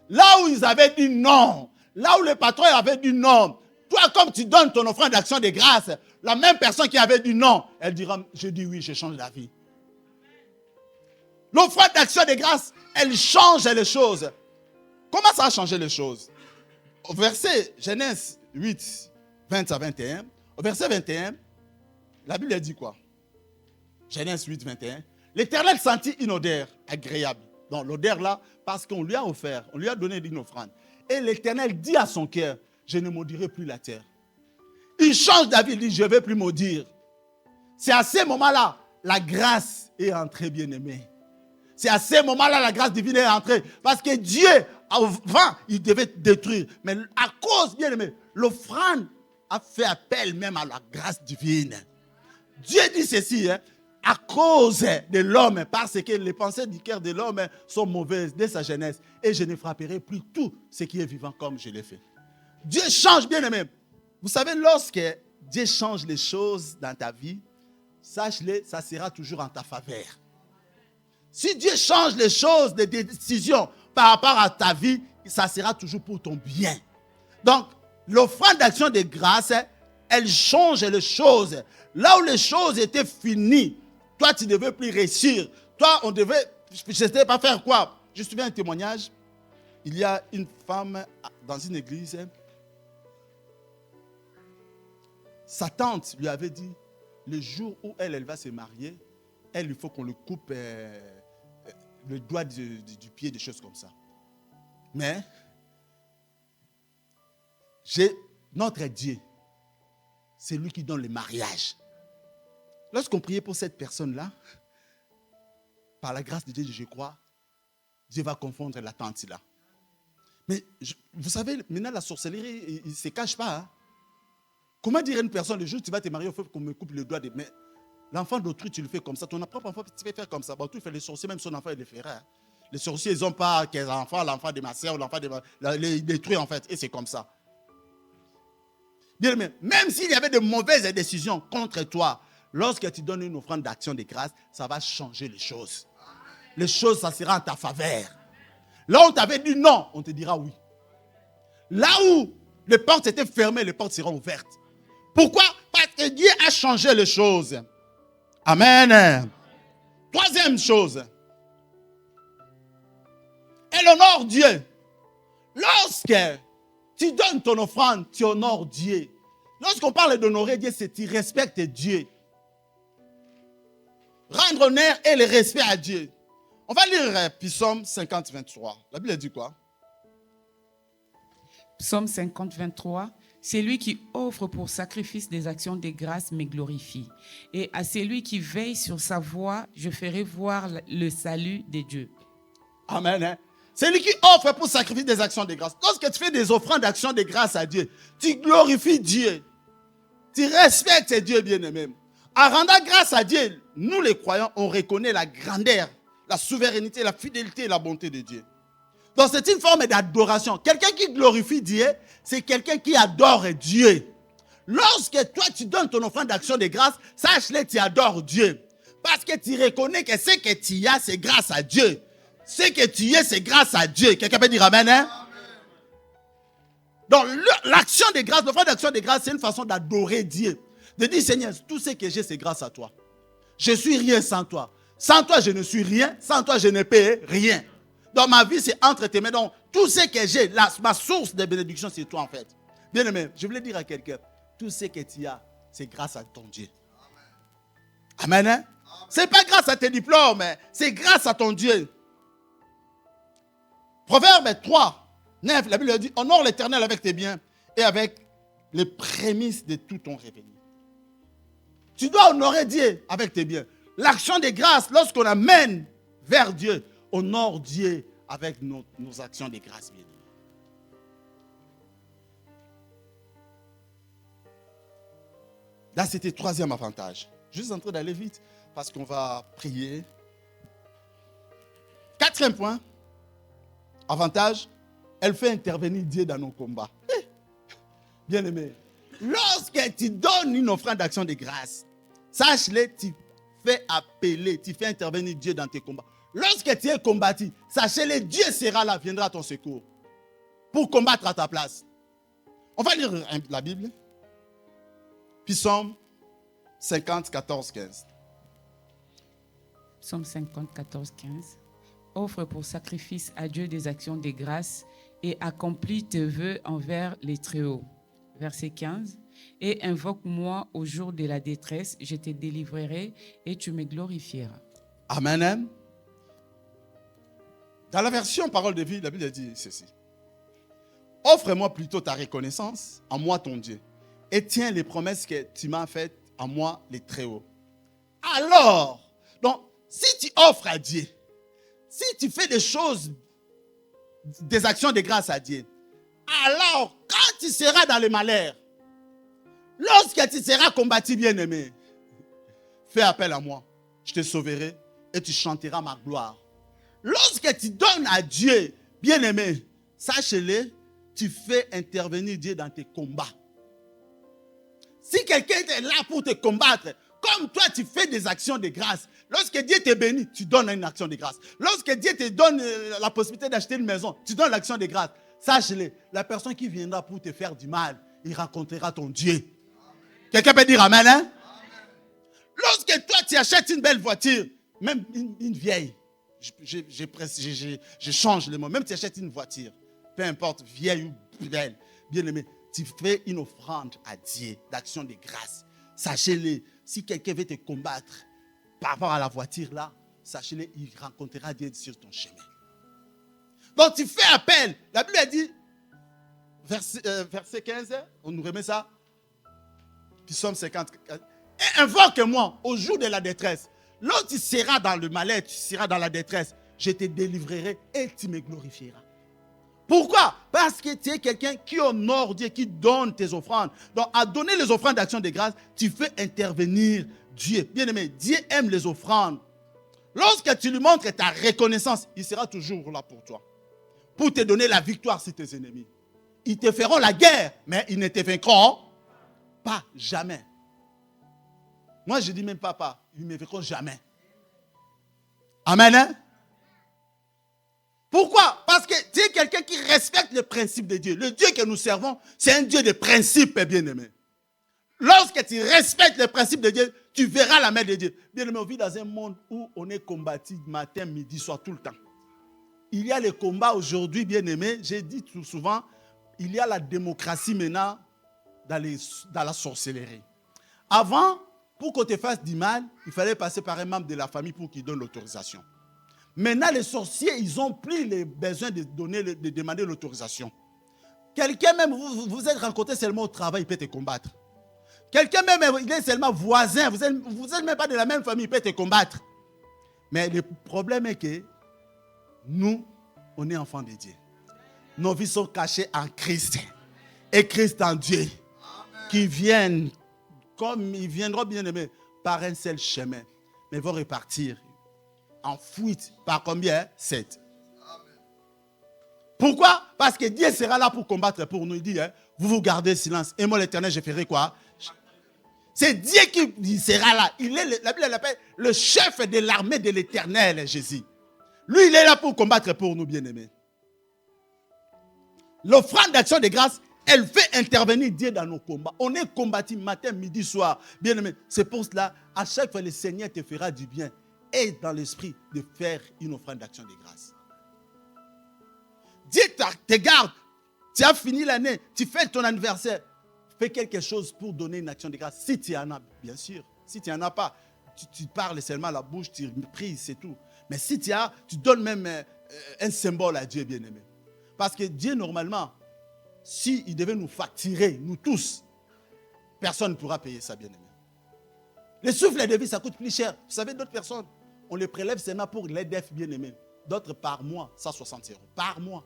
[SPEAKER 2] Là où ils avaient dit non, là où le patron avait dit non, toi, comme tu donnes ton offrande d'action de grâce, la même personne qui avait dit non, elle dira, je dis oui, je change la vie. L'offrande d'action de grâce, elle change les choses. Comment ça a changé les choses? Au verset Genèse 8, 20 à 21, au verset 21, la Bible dit quoi? Genèse 8, 21. L'Éternel sentit une odeur agréable. Donc l'odeur là, parce qu'on lui a offert, on lui a donné une offrande. Et l'Éternel dit à son cœur, je ne maudirai plus la terre. Il change d'avis, il dit, je ne vais plus maudire. C'est à ce moment-là, la grâce est entrée, bien-aimée. C'est à ce moment-là, la grâce divine est entrée. Parce que Dieu, avant, il devait détruire. Mais à cause, bien-aimé, l'offrande a fait appel même à la grâce divine. Dieu dit ceci, hein, à cause de l'homme, parce que les pensées du cœur de l'homme sont mauvaises dès sa jeunesse. Et je ne frapperai plus tout ce qui est vivant comme je l'ai fait. Dieu change, bien-aimé. Vous savez, lorsque Dieu change les choses dans ta vie, sache-le, ça sera toujours en ta faveur. Si Dieu change les choses, des décisions par rapport à ta vie, ça sera toujours pour ton bien. Donc, l'offrande d'action de grâce, elle change les choses. Là où les choses étaient finies, toi, tu ne devais plus réussir. Toi, on devait, je ne sais pas faire quoi. Je me souviens d'un témoignage. Il y a une femme dans une église. Sa tante lui avait dit, le jour où elle va se marier, il faut qu'on le coupe le doigt du pied, des choses comme ça. Mais, notre Dieu, c'est lui qui donne le mariage. Lorsqu'on priait pour cette personne-là, par la grâce de Dieu, je crois, Dieu va confondre la tante là. Mais vous savez, maintenant la sorcellerie, il ne se cache pas. Hein? Comment dire à une personne, le jour où tu vas te marier, il faut qu'on me coupe le doigt de... Mais l'enfant d'autrui, tu le fais comme ça. Ton propre enfant, tu peux faire comme ça. Bon, tu fais les sorciers, même son enfant, il le fera. Hein? Les sorciers, ils n'ont pas qu'un enfant, l'enfant de ma soeur ou l'enfant de ma... Ils détruisent en fait. Et c'est comme ça. Bien, mais même s'il y avait de mauvaises décisions contre toi, lorsque tu donnes une offrande d'action de grâce, ça va changer les choses. Les choses, ça sera en ta faveur. Là où on t'avait dit non, on te dira oui. Là où les portes étaient fermées, les portes seront ouvertes. Pourquoi? Parce que Dieu a changé les choses. Amen. Troisième chose. Elle honore Dieu. Lorsque tu donnes ton offrande, tu honores Dieu. Lorsqu'on parle d'honorer Dieu, c'est que tu respectes Dieu. Rendre honneur et le respect à Dieu. On va lire Psaume 50, 23. La Bible dit quoi?
[SPEAKER 3] Psaume 50, 23. C'est lui qui offre pour sacrifice des actions de grâce me glorifie. Et à celui qui veille sur sa voie, je ferai voir le salut de Dieu.
[SPEAKER 2] Amen. Hein? C'est lui qui offre pour sacrifice des actions de grâce. Lorsque tu fais des offrandes d'actions de grâce à Dieu, tu glorifies Dieu. Tu respectes Dieu bien-aimé. En rendant grâce à Dieu, nous les croyants, on reconnaît la grandeur, la souveraineté, la fidélité et la bonté de Dieu. Donc c'est une forme d'adoration. Quelqu'un qui glorifie Dieu, c'est quelqu'un qui adore Dieu. Lorsque toi tu donnes ton offrande d'action de grâce, sache-le, tu adores Dieu. Parce que tu reconnais que ce que tu as, c'est grâce à Dieu. Ce que tu es, c'est grâce à Dieu. Quelqu'un peut dire amen, hein? Donc l'action de grâce, l'offrande d'action de grâce, c'est une façon d'adorer Dieu. De dire, Seigneur, tout ce que j'ai, c'est grâce à toi. Je ne suis rien sans toi. Sans toi, je ne suis rien. Sans toi, je ne peux rien. Dans ma vie, c'est entre tes mains. Donc, tout ce que j'ai, ma source de bénédiction, c'est toi en fait. Bien aimé, je voulais dire à quelqu'un, tout ce que tu as, c'est grâce à ton Dieu. Amen. Hein? Ce n'est pas grâce à tes diplômes, c'est grâce à ton Dieu. Proverbe 3, 9, la Bible dit, honore l'Éternel avec tes biens et avec les prémices de tout ton revenu. Tu dois honorer Dieu avec tes biens. L'action de grâce, lorsqu'on amène vers Dieu, honore Dieu avec nos actions de grâce. Bien. Là, c'était le troisième avantage. Juste en train d'aller vite parce qu'on va prier. Quatrième point, avantage, elle fait intervenir Dieu dans nos combats. Bien aimé, lorsque tu donnes une offrande d'action de grâce, sache-le, tu fais appeler, tu fais intervenir Dieu dans tes combats. Lorsque tu es combattu, sachez-le, Dieu sera là, viendra à ton secours pour combattre à ta place. On va lire la Bible. Psaume 50, 14, 15.
[SPEAKER 3] Psaume 50, 14, 15. Offre pour sacrifice à Dieu des actions de grâce et accomplis tes vœux envers les Très-Hauts. Verset 15. Et invoque-moi au jour de la détresse, je te délivrerai et tu me glorifieras.
[SPEAKER 2] Amen. Dans la version Parole de vie, la Bible dit ceci. Offre-moi plutôt ta reconnaissance, à moi ton Dieu, et tiens les promesses que tu m'as faites à moi les Très-Hauts. Alors, donc, si tu offres à Dieu, si tu fais des choses, des actions de grâce à Dieu, alors, quand tu seras dans le malheur, lorsque tu seras combattu, bien-aimé, fais appel à moi, je te sauverai et tu chanteras ma gloire. Lorsque tu donnes à Dieu, bien-aimé, sache-le, tu fais intervenir Dieu dans tes combats. Si quelqu'un est là pour te combattre, comme toi tu fais des actions de grâce, lorsque Dieu te bénit, tu donnes une action de grâce. Lorsque Dieu te donne la possibilité d'acheter une maison, tu donnes l'action de grâce. Sache-le, la personne qui viendra pour te faire du mal, il rencontrera ton Dieu. Quelqu'un peut dire amen, hein? Amen. Lorsque toi tu achètes une belle voiture, même une vieille, je change le mot, même tu achètes une voiture, peu importe, vieille ou belle, bien aimé, tu fais une offrande à Dieu d'action de grâce. Sachez-le, si quelqu'un veut te combattre par rapport à la voiture là, sachez-le, il rencontrera Dieu sur ton chemin. Donc tu fais appel. La Bible a dit, verset 15, on nous remet ça. Psaume 50. Et invoque-moi au jour de la détresse. Lorsque tu seras dans le malheur, tu seras dans la détresse, je te délivrerai et tu me glorifieras. Pourquoi? Parce que tu es quelqu'un qui honore Dieu, qui donne tes offrandes. Donc, à donner les offrandes d'action de grâce, tu fais intervenir Dieu. Bien aimé, Dieu aime les offrandes. Lorsque tu lui montres ta reconnaissance, il sera toujours là pour toi. Pour te donner la victoire sur tes ennemis. Ils te feront la guerre, mais ils ne te vaincront pas, jamais. Moi, je dis même pas, ils ne me vaincront jamais. Amen, hein? Pourquoi? Parce que tu es quelqu'un qui respecte les principes de Dieu. Le Dieu que nous servons, c'est un Dieu de principes, bien-aimé. Lorsque tu respectes les principes de Dieu, tu verras la main de Dieu. Bien-aimé, on vit dans un monde où on est combattu matin, midi, soir, tout le temps. Il y a les combats aujourd'hui, bien-aimé. J'ai dit tout souvent, il y a la démocratie maintenant dans la sorcellerie. Avant, pour qu'on te fasse du mal, il fallait passer par un membre de la famille pour qu'il donne l'autorisation. Maintenant, les sorciers, ils ont plus les besoins de demander l'autorisation. Quelqu'un même, vous êtes rencontré seulement au travail, il peut te combattre. Quelqu'un même, il est seulement voisin, vous n'êtes même pas de la même famille, il peut te combattre. Mais le problème est que nous, on est enfants de Dieu. Nos vies sont cachées en Christ. Et Christ en Dieu. Amen. Qui viennent, comme ils viendront bien aimés, par un seul chemin. Mais vont repartir en fuite. Par combien? 7. Amen. Pourquoi? Parce que Dieu sera là pour combattre pour nous. Il dit, vous gardez silence. Et moi l'Éternel, je ferai quoi? C'est Dieu qui sera là. La Bible l'appelle le chef de l'armée de l'Éternel, Jésus. Lui, il est là pour combattre pour nous, bien-aimés. L'offrande d'action de grâce, elle fait intervenir Dieu dans nos combats. On est combattu matin, midi, soir. Bien-aimés, c'est pour cela, à chaque fois, le Seigneur te fera du bien. Et dans l'esprit de faire une offrande d'action de grâce. Dieu te garde. Tu as fini l'année. Tu fais ton anniversaire. Fais quelque chose pour donner une action de grâce. Si tu en as, bien sûr. Si tu n'en as pas, tu parles seulement à la bouche, tu pries, c'est tout. Mais si tu as, tu donnes même un symbole à Dieu, bien-aimé. Parce que Dieu, normalement, s'il devait nous facturer, nous tous, personne ne pourra payer ça, bien-aimé. Le souffle de vie, ça coûte plus cher. Vous savez, d'autres personnes, on les prélève seulement pour l'EDF, bien-aimé. D'autres par mois, 160 €. Par mois.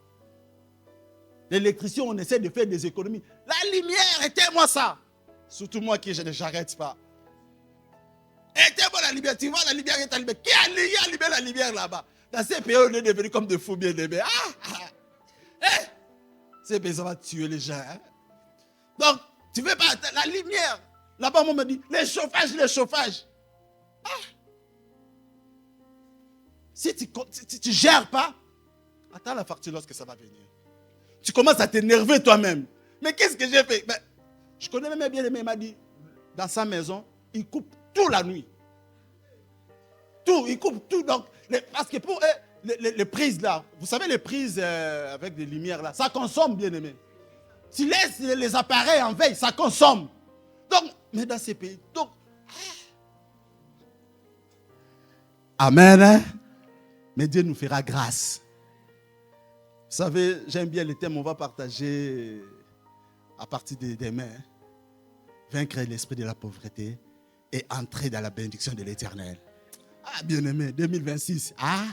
[SPEAKER 2] L'électricité, on essaie de faire des économies. La lumière, éteins-moi ça. Surtout moi qui je ne j'arrête pas. Éteins-moi la lumière. Tu vois la lumière est allumée. Qui a allumé la lumière là-bas? Dans ces pays, on est devenus comme des fous bien-aimés. Ces pays, ça va tuer les gens. Hein? Donc, tu veux pas la lumière. Là-bas, on me dit, les chauffages. Si tu ne gères pas, attends la facture lorsque ça va venir. Tu commences à t'énerver toi-même. Mais qu'est-ce que j'ai fait? Je connais même bien-aimé, il m'a dit, dans sa maison, il coupe tout la nuit. Tout, il coupe tout. Donc, parce que pour eux, les prises là, vous savez les prises avec des lumières là, ça consomme, bien-aimé. Tu laisses les appareils en veille, ça consomme. Donc, mais dans ces pays, donc, amen. Hein? Mais Dieu nous fera grâce. Vous savez, j'aime bien le thème, on va partager à partir de demain. Vaincre l'esprit de la pauvreté et entrer dans la bénédiction de l'Éternel. Ah, bien-aimé, 2026. Ah,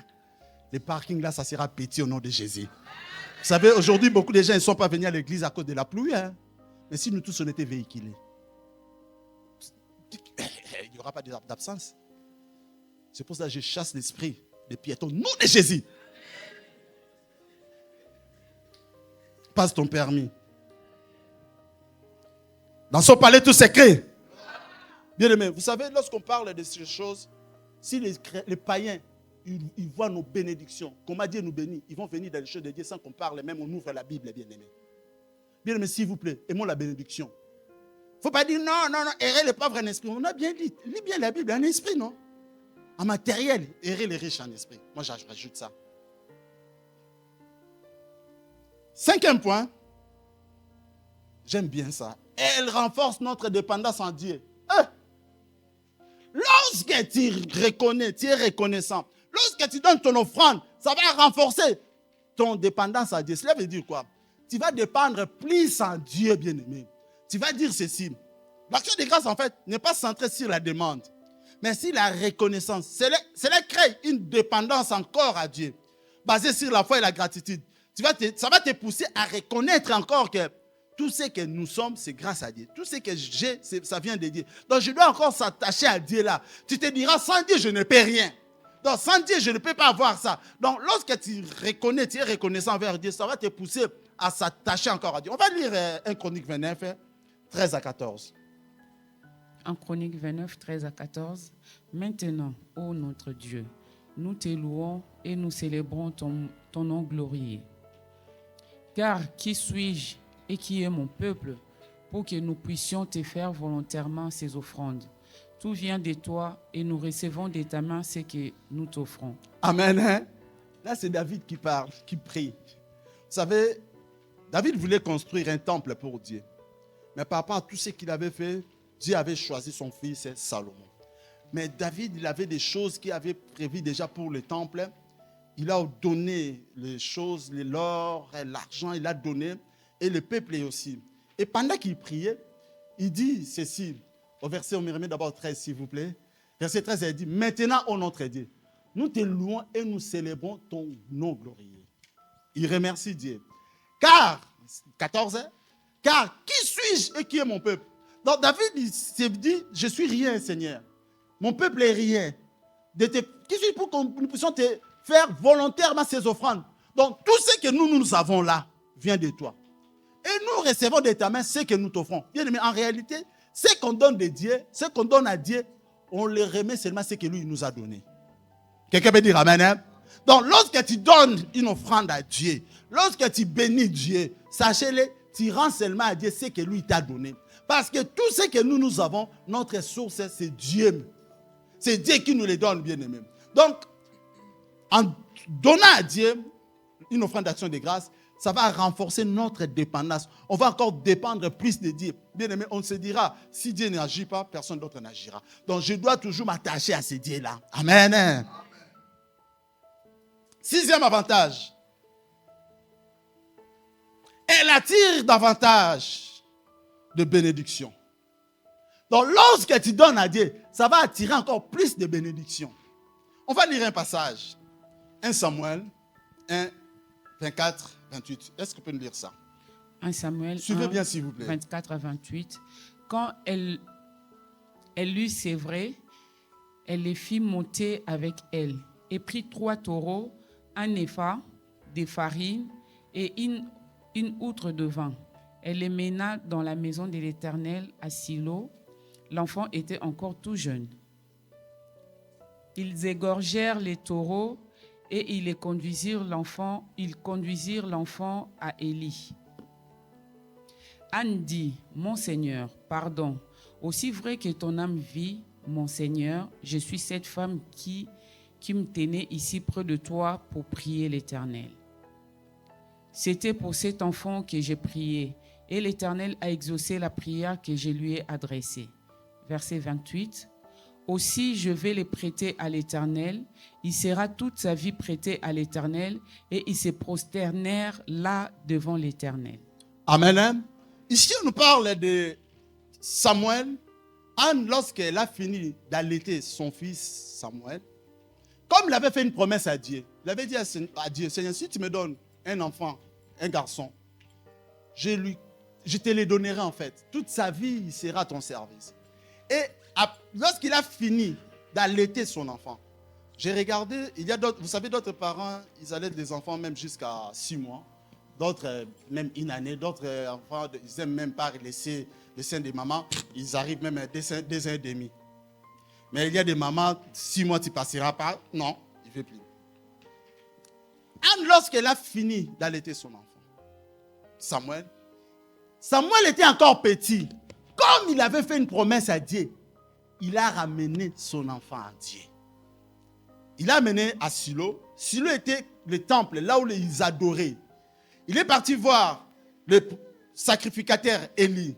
[SPEAKER 2] les parkings là, ça sera petit au nom de Jésus. Vous savez, aujourd'hui, beaucoup de gens ne sont pas venus à l'église à cause de la pluie. Hein? Mais si nous tous, on était véhiculés, il n'y aura pas d'absence. C'est pour ça que je chasse l'esprit des piétons au nom de Jésus. Passe ton permis. Dans son palais, tout secret. Bien aimé, vous savez, lorsqu'on parle de ces choses, si les païens, ils voient nos bénédictions, comment Dieu nous bénit, ils vont venir dans les choses de Dieu sans qu'on parle, même on ouvre la Bible, bien aimé. Bien aimé, s'il vous plaît, aimons la bénédiction. Il ne faut pas dire non, errer les pauvres en esprit. On a bien dit, lis bien la Bible en esprit, non? En matériel, errer les riches en esprit. Moi, j'ajoute ça. 5e point, j'aime bien ça. Elle renforce notre dépendance en Dieu. Lorsque tu reconnais, tu es reconnaissant, Lorsque tu donnes ton offrande, ça va renforcer ton dépendance à Dieu. Cela veut dire quoi? Tu vas dépendre plus en Dieu, bien-aimé. Tu vas dire ceci. L'action de grâce, en fait, n'est pas centrée sur la demande, mais sur la reconnaissance. Cela crée une dépendance encore à Dieu, basée sur la foi et la gratitude. Ça va te pousser à reconnaître encore que tout ce que nous sommes, c'est grâce à Dieu. Tout ce que j'ai, ça vient de Dieu. Donc, je dois encore s'attacher à Dieu là. Tu te diras, sans Dieu, je ne peux rien. Donc, sans Dieu, je ne peux pas avoir ça. Donc, lorsque tu reconnais, tu es reconnaissant envers Dieu, ça va te pousser à s'attacher encore à Dieu. On va lire 1 Chronique 29, 13 à 14.
[SPEAKER 3] En Chronique 29, 13 à 14. Maintenant, ô notre Dieu, nous te louons et nous célébrons ton nom glorieux. Car qui suis-je et qui est mon peuple pour que nous puissions te faire volontairement ces offrandes? Tout vient de toi et nous recevons de ta main ce que nous t'offrons.
[SPEAKER 2] Amen. Hein? Là, c'est David qui parle, qui prie. Vous savez, David voulait construire un temple pour Dieu. Mais par rapport à tout ce qu'il avait fait, Dieu avait choisi son fils Salomon. Mais David, il avait des choses qu'il avait prévues déjà pour le temple. Il a donné les choses, l'or, l'argent, il a donné. Et le peuple aussi. Et pendant qu'il priait, il dit ceci. Au verset, on me remet d'abord 13, s'il vous plaît. Verset 13, il dit, maintenant, ô notre Dieu, nous te louons et nous célébrons ton nom glorieux. Il remercie Dieu. Car, 14, car qui suis-je et qui est mon peuple? Donc David, il s'est dit, je suis rien, Seigneur. Mon peuple est rien. Qui suis-je pour que nous puissions te faire volontairement ces offrandes? Donc tout ce que nous avons là vient de toi. Et nous recevons de ta main ce que nous t'offrons. Bien aimé, en réalité, ce qu'on donne de Dieu, ce qu'on donne à Dieu, on le remet seulement ce que lui nous a donné. Quelqu'un peut dire amen, hein? Donc, lorsque tu donnes une offrande à Dieu, lorsque tu bénis Dieu, sachez-le, tu rends seulement à Dieu ce que lui t'a donné. Parce que tout ce que nous avons, notre source, c'est Dieu. C'est Dieu qui nous les donne, bien aimé. Donc, en donnant à Dieu une offrande d'action de grâce, ça va renforcer notre dépendance. On va encore dépendre plus de Dieu. Bien aimé, on se dira, si Dieu n'agit pas, personne d'autre n'agira. Donc, je dois toujours m'attacher à ce Dieu-là. Amen. Sixième avantage. Elle attire davantage de bénédictions. Donc, lorsque tu donnes à Dieu, ça va attirer encore plus de bénédictions. On va lire un passage. 1 Samuel 1, 24, 28. Est-ce que vous pouvez nous lire ça?
[SPEAKER 3] 1 Samuel
[SPEAKER 2] Suivez
[SPEAKER 3] 1,
[SPEAKER 2] bien, s'il vous plaît.
[SPEAKER 3] 24 à 28. Quand elle lut ses vrais, elle les fit monter avec elle et prit 3 taureaux, un épha de farine et une outre de vin. Elle les mena dans la maison de l'Éternel à Silo. L'enfant était encore tout jeune. Ils égorgèrent les taureaux et ils conduisirent l'enfant à Élie. Anne dit, mon Seigneur, pardon, aussi vrai que ton âme vit, mon Seigneur, je suis cette femme qui me tenait ici près de toi pour prier l'Éternel. C'était pour cet enfant que j'ai prié, et l'Éternel a exaucé la prière que je lui ai adressée. Verset 28. Aussi, je vais les prêter à l'Éternel. Il sera toute sa vie prêté à l'Éternel et ils se prosternèrent là devant l'Éternel.
[SPEAKER 2] Amen. Ici, on nous parle de Samuel. Anne, lorsqu'elle a fini d'allaiter son fils Samuel, comme il avait fait une promesse à Dieu, il avait dit à Dieu, Seigneur, si tu me donnes un enfant, un garçon, je te le donnerai en fait. Toute sa vie, il sera à ton service. Et lorsqu'il a fini d'allaiter son enfant, j'ai regardé, il y a d'autres, vous savez, d'autres parents, ils allaitent des enfants même jusqu'à 6 mois, d'autres même une année, d'autres enfants, ils n'aiment même pas laisser le sein des mamans, ils arrivent même à 2 ans et demi. Mais il y a des mamans, 6 mois tu ne passeras pas, non, il ne veut plus. Anne, lorsqu'elle a fini d'allaiter son enfant, Samuel était encore petit. Comme il avait fait une promesse à Dieu, il a ramené son enfant à Dieu. Il l'a amené à Silo. Silo était le temple, là où ils adoraient. Il est parti voir le sacrificateur Élie.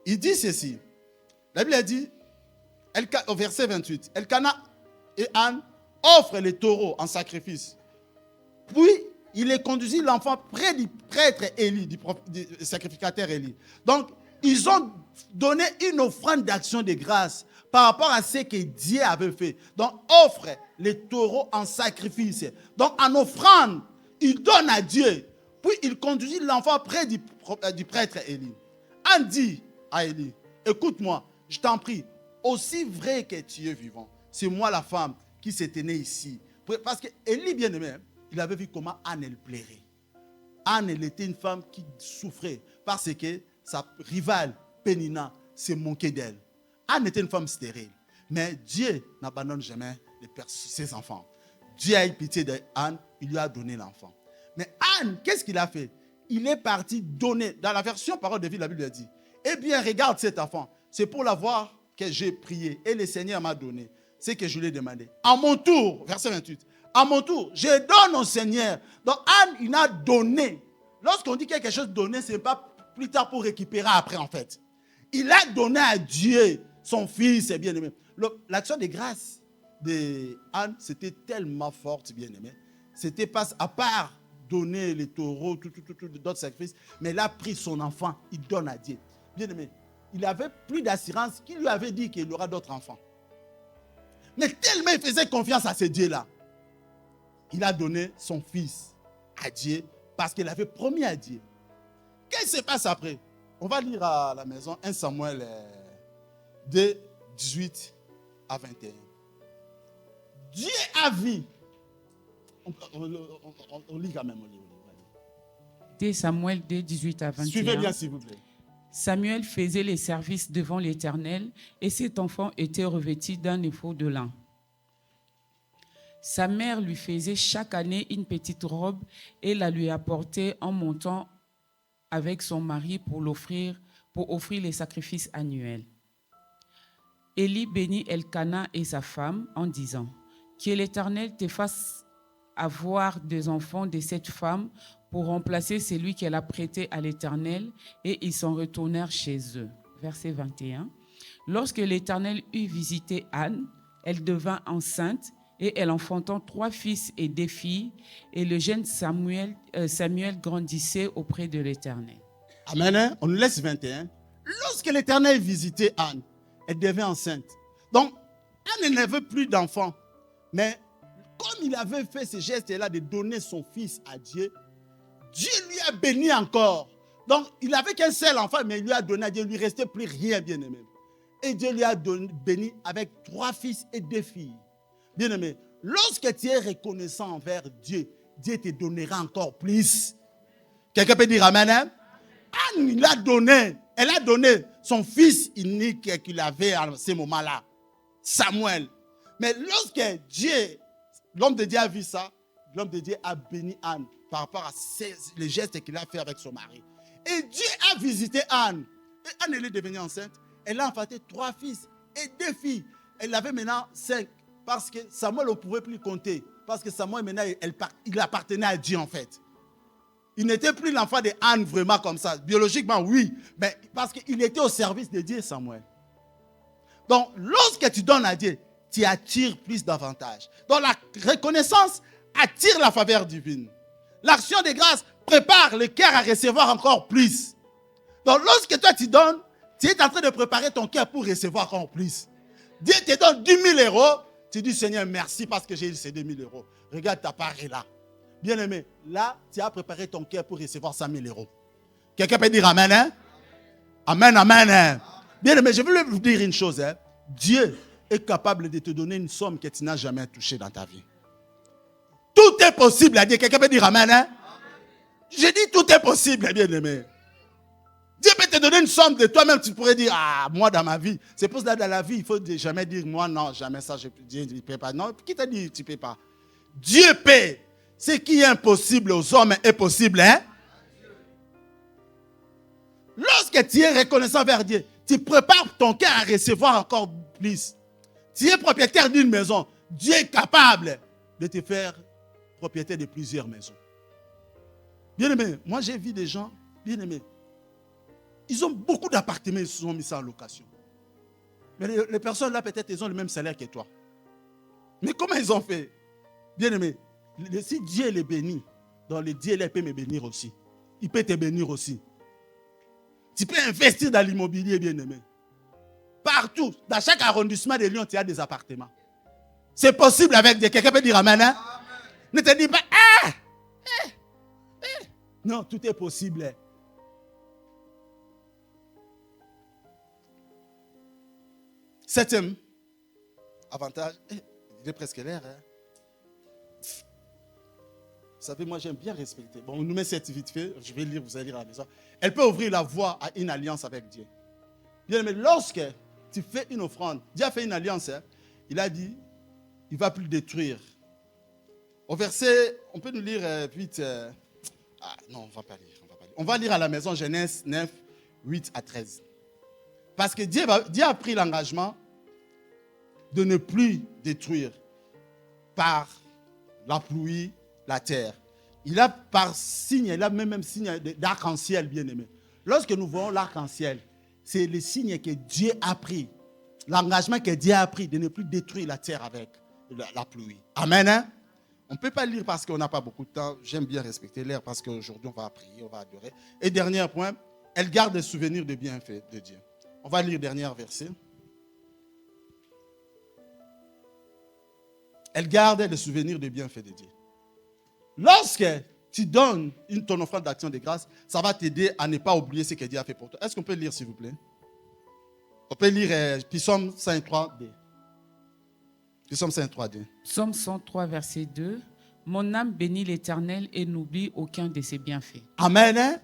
[SPEAKER 2] Il dit ceci. La Bible a dit, au verset 28, Elkana et Anne offre les taureaux en sacrifice. Puis, il les conduisit l'enfant près du prêtre Élie, du sacrificateur Élie. Donc, ils ont donné une offrande d'action de grâce par rapport à ce que Dieu avait fait. Donc, offre les taureaux en sacrifice. Donc, en offrande, il donne à Dieu. Puis, il conduisit l'enfant près du prêtre Élie. Anne dit à Élie, écoute-moi, je t'en prie, aussi vrai que tu es vivant, c'est moi la femme qui s'était née ici. Parce que Élie, bien aimé, il avait vu comment Anne, elle plairait. Anne, elle était une femme qui souffrait parce que sa rivale, Pénina, s'est moquée d'elle. Anne était une femme stérile. Mais Dieu n'abandonne jamais ses enfants. Dieu a eu pitié d'Anne, il lui a donné l'enfant. Mais Anne, qu'est-ce qu'il a fait? Il est parti donner. Dans la version parole de vie, la Bible dit, eh bien, regarde cet enfant. C'est pour l'avoir que j'ai prié. Et le Seigneur m'a donné ce que je lui ai demandé. À mon tour, verset 28. À mon tour, je donne au Seigneur. Donc Anne, il a donné. Lorsqu'on dit quelque chose donné, ce n'est pas plus tard pour récupérer après en fait. Il a donné à Dieu son fils bien-aimé. L'action de grâce de Anne, c'était tellement forte, bien-aimé. C'était pas à part donner les taureaux, d'autres sacrifices, mais il a pris son enfant, il donne à Dieu. Bien-aimé, il avait plus d'assurance qu'il lui avait dit qu'il aura d'autres enfants. Mais tellement il faisait confiance à ce Dieu-là, il a donné son fils à Dieu parce qu'il avait promis à Dieu. Qu'est-ce qui se passe après? On va lire à la maison 1 Samuel 2, 18 à 21. Dieu a vu. On lit quand même.
[SPEAKER 3] 2 Samuel 2, 18 à 21.
[SPEAKER 2] Suivez bien s'il vous plaît.
[SPEAKER 3] Samuel faisait les services devant l'Éternel et cet enfant était revêtu d'un éphod de lin. Sa mère lui faisait chaque année une petite robe et la lui apportait en montant avec son mari pour offrir les sacrifices annuels. Élie bénit Elkana et sa femme en disant « Que l'Éternel te fasse avoir des enfants de cette femme pour remplacer celui qu'elle a prêté à l'Éternel. » Et ils s'en retournèrent chez eux. Verset 21. Lorsque l'Éternel eut visité Anne, elle devint enceinte et elle enfantant 3 fils et 2 filles. Et le jeune Samuel grandissait auprès de l'Éternel.
[SPEAKER 2] Amen. On nous laisse 21. Lorsque l'Éternel visitait Anne, elle devint enceinte. Donc, Anne n'avait plus d'enfants. Mais comme il avait fait ce geste-là de donner son fils à Dieu, Dieu lui a béni encore. Donc, il n'avait qu'un seul enfant, mais il lui a donné à Dieu. Il ne lui restait plus rien, bien-aimé. Et Dieu lui a béni avec 3 fils et 2 filles. Bien-aimé, lorsque tu es reconnaissant envers Dieu, Dieu te donnera encore plus. Quelqu'un peut dire amen, hein? Anne, elle a donné son fils unique qu'il avait à ce moment-là, Samuel. Mais lorsque l'homme de Dieu a vu ça, l'homme de Dieu a béni Anne par rapport à les gestes qu'il a fait avec son mari. Et Dieu a visité Anne. Et Anne, elle est devenue enceinte. Elle a enfanté 3 fils et 2 filles. Elle avait maintenant 5. Parce que Samuel, on ne pouvait plus compter. Parce que Samuel, maintenant, il appartenait à Dieu, en fait. Il n'était plus l'enfant de Anne, vraiment comme ça. Biologiquement, oui. Mais parce qu'il était au service de Dieu, Samuel. Donc, lorsque tu donnes à Dieu, tu attires plus d'avantages. Donc, la reconnaissance attire la faveur divine. L'action de grâce prépare le cœur à recevoir encore plus. Donc, lorsque toi, tu donnes, tu es en train de préparer ton cœur pour recevoir encore plus. Dieu te donne 10 000 euros. Tu dis, Seigneur, merci parce que j'ai eu ces 2 000 euros. Regarde, ta part est là. Bien-aimé, là, tu as préparé ton cœur pour recevoir 100 000 euros. Quelqu'un peut dire amen, hein? Amen, amen. Hein? Bien-aimé, je veux vous dire une chose. Hein? Dieu est capable de te donner une somme que tu n'as jamais touchée dans ta vie. Tout est possible à Dieu. Quelqu'un peut dire amen, hein? J'ai dit tout est possible, bien-aimé. Dieu peut te donner une somme de toi-même, tu pourrais dire, ah, moi dans ma vie. C'est pour ça que dans la vie, il faut jamais dire, moi non, jamais ça, Dieu ne peut pas. Non, qui t'a dit, tu ne peux pas? Dieu peut. Ce qui est impossible aux hommes est possible, hein? Lorsque tu es reconnaissant vers Dieu, tu prépares ton cœur à recevoir encore plus. Tu es propriétaire d'une maison. Dieu est capable de te faire propriétaire de plusieurs maisons. Bien-aimé, moi j'ai vu des gens, bien-aimés, ils ont beaucoup d'appartements, ils se sont mis ça en location. Mais les personnes là, peut-être, ils ont le même salaire que toi. Mais comment ils ont fait? Bien aimé, si Dieu les bénit, donc le Dieu peut me bénir aussi. Il peut te bénir aussi. Tu peux investir dans l'immobilier, bien aimé. Partout, dans chaque arrondissement de Lyon, tu as des appartements. C'est possible avec Dieu. Quelqu'un peut dire amen, hein? Ne te dis pas, non, tout est possible. Septième avantage, il est presque l'air. Hein? Vous savez, moi j'aime bien respecter. Bon, on nous met cette vite fait, je vais lire, vous allez lire à la maison. Elle peut ouvrir la voie à une alliance avec Dieu. Bien, mais lorsque tu fais une offrande, Dieu a fait une alliance, hein, il a dit, il ne va plus détruire. Au verset, on peut nous lire vite. Non, on ne va pas lire. On va lire à la maison Genèse 9, 8 à 13. Parce que Dieu a pris l'engagement de ne plus détruire par la pluie la terre. Il a par signe, il a même signe d'arc-en-ciel, bien aimé. Lorsque nous voyons l'arc-en-ciel, c'est le signe que Dieu a pris. L'engagement que Dieu a pris de ne plus détruire la terre avec la pluie. Amen. Hein? On ne peut pas lire parce qu'on n'a pas beaucoup de temps. J'aime bien respecter l'air parce qu'aujourd'hui on va prier, on va adorer. Et dernier point, elle garde des souvenirs de bienfaits de Dieu. On va lire le dernier verset. Elle garde les souvenirs des bienfaits de Dieu. Lorsque tu donnes ton offrande d'action de grâce, ça va t'aider à ne pas oublier ce que Dieu a fait pour toi. Est-ce qu'on peut lire, s'il vous plaît? On peut lire Psaume 103D. Psaume 103D.
[SPEAKER 3] Psaume 103, verset 2. Mon âme bénit l'Éternel et n'oublie aucun de ses bienfaits.
[SPEAKER 2] Amen. Hein?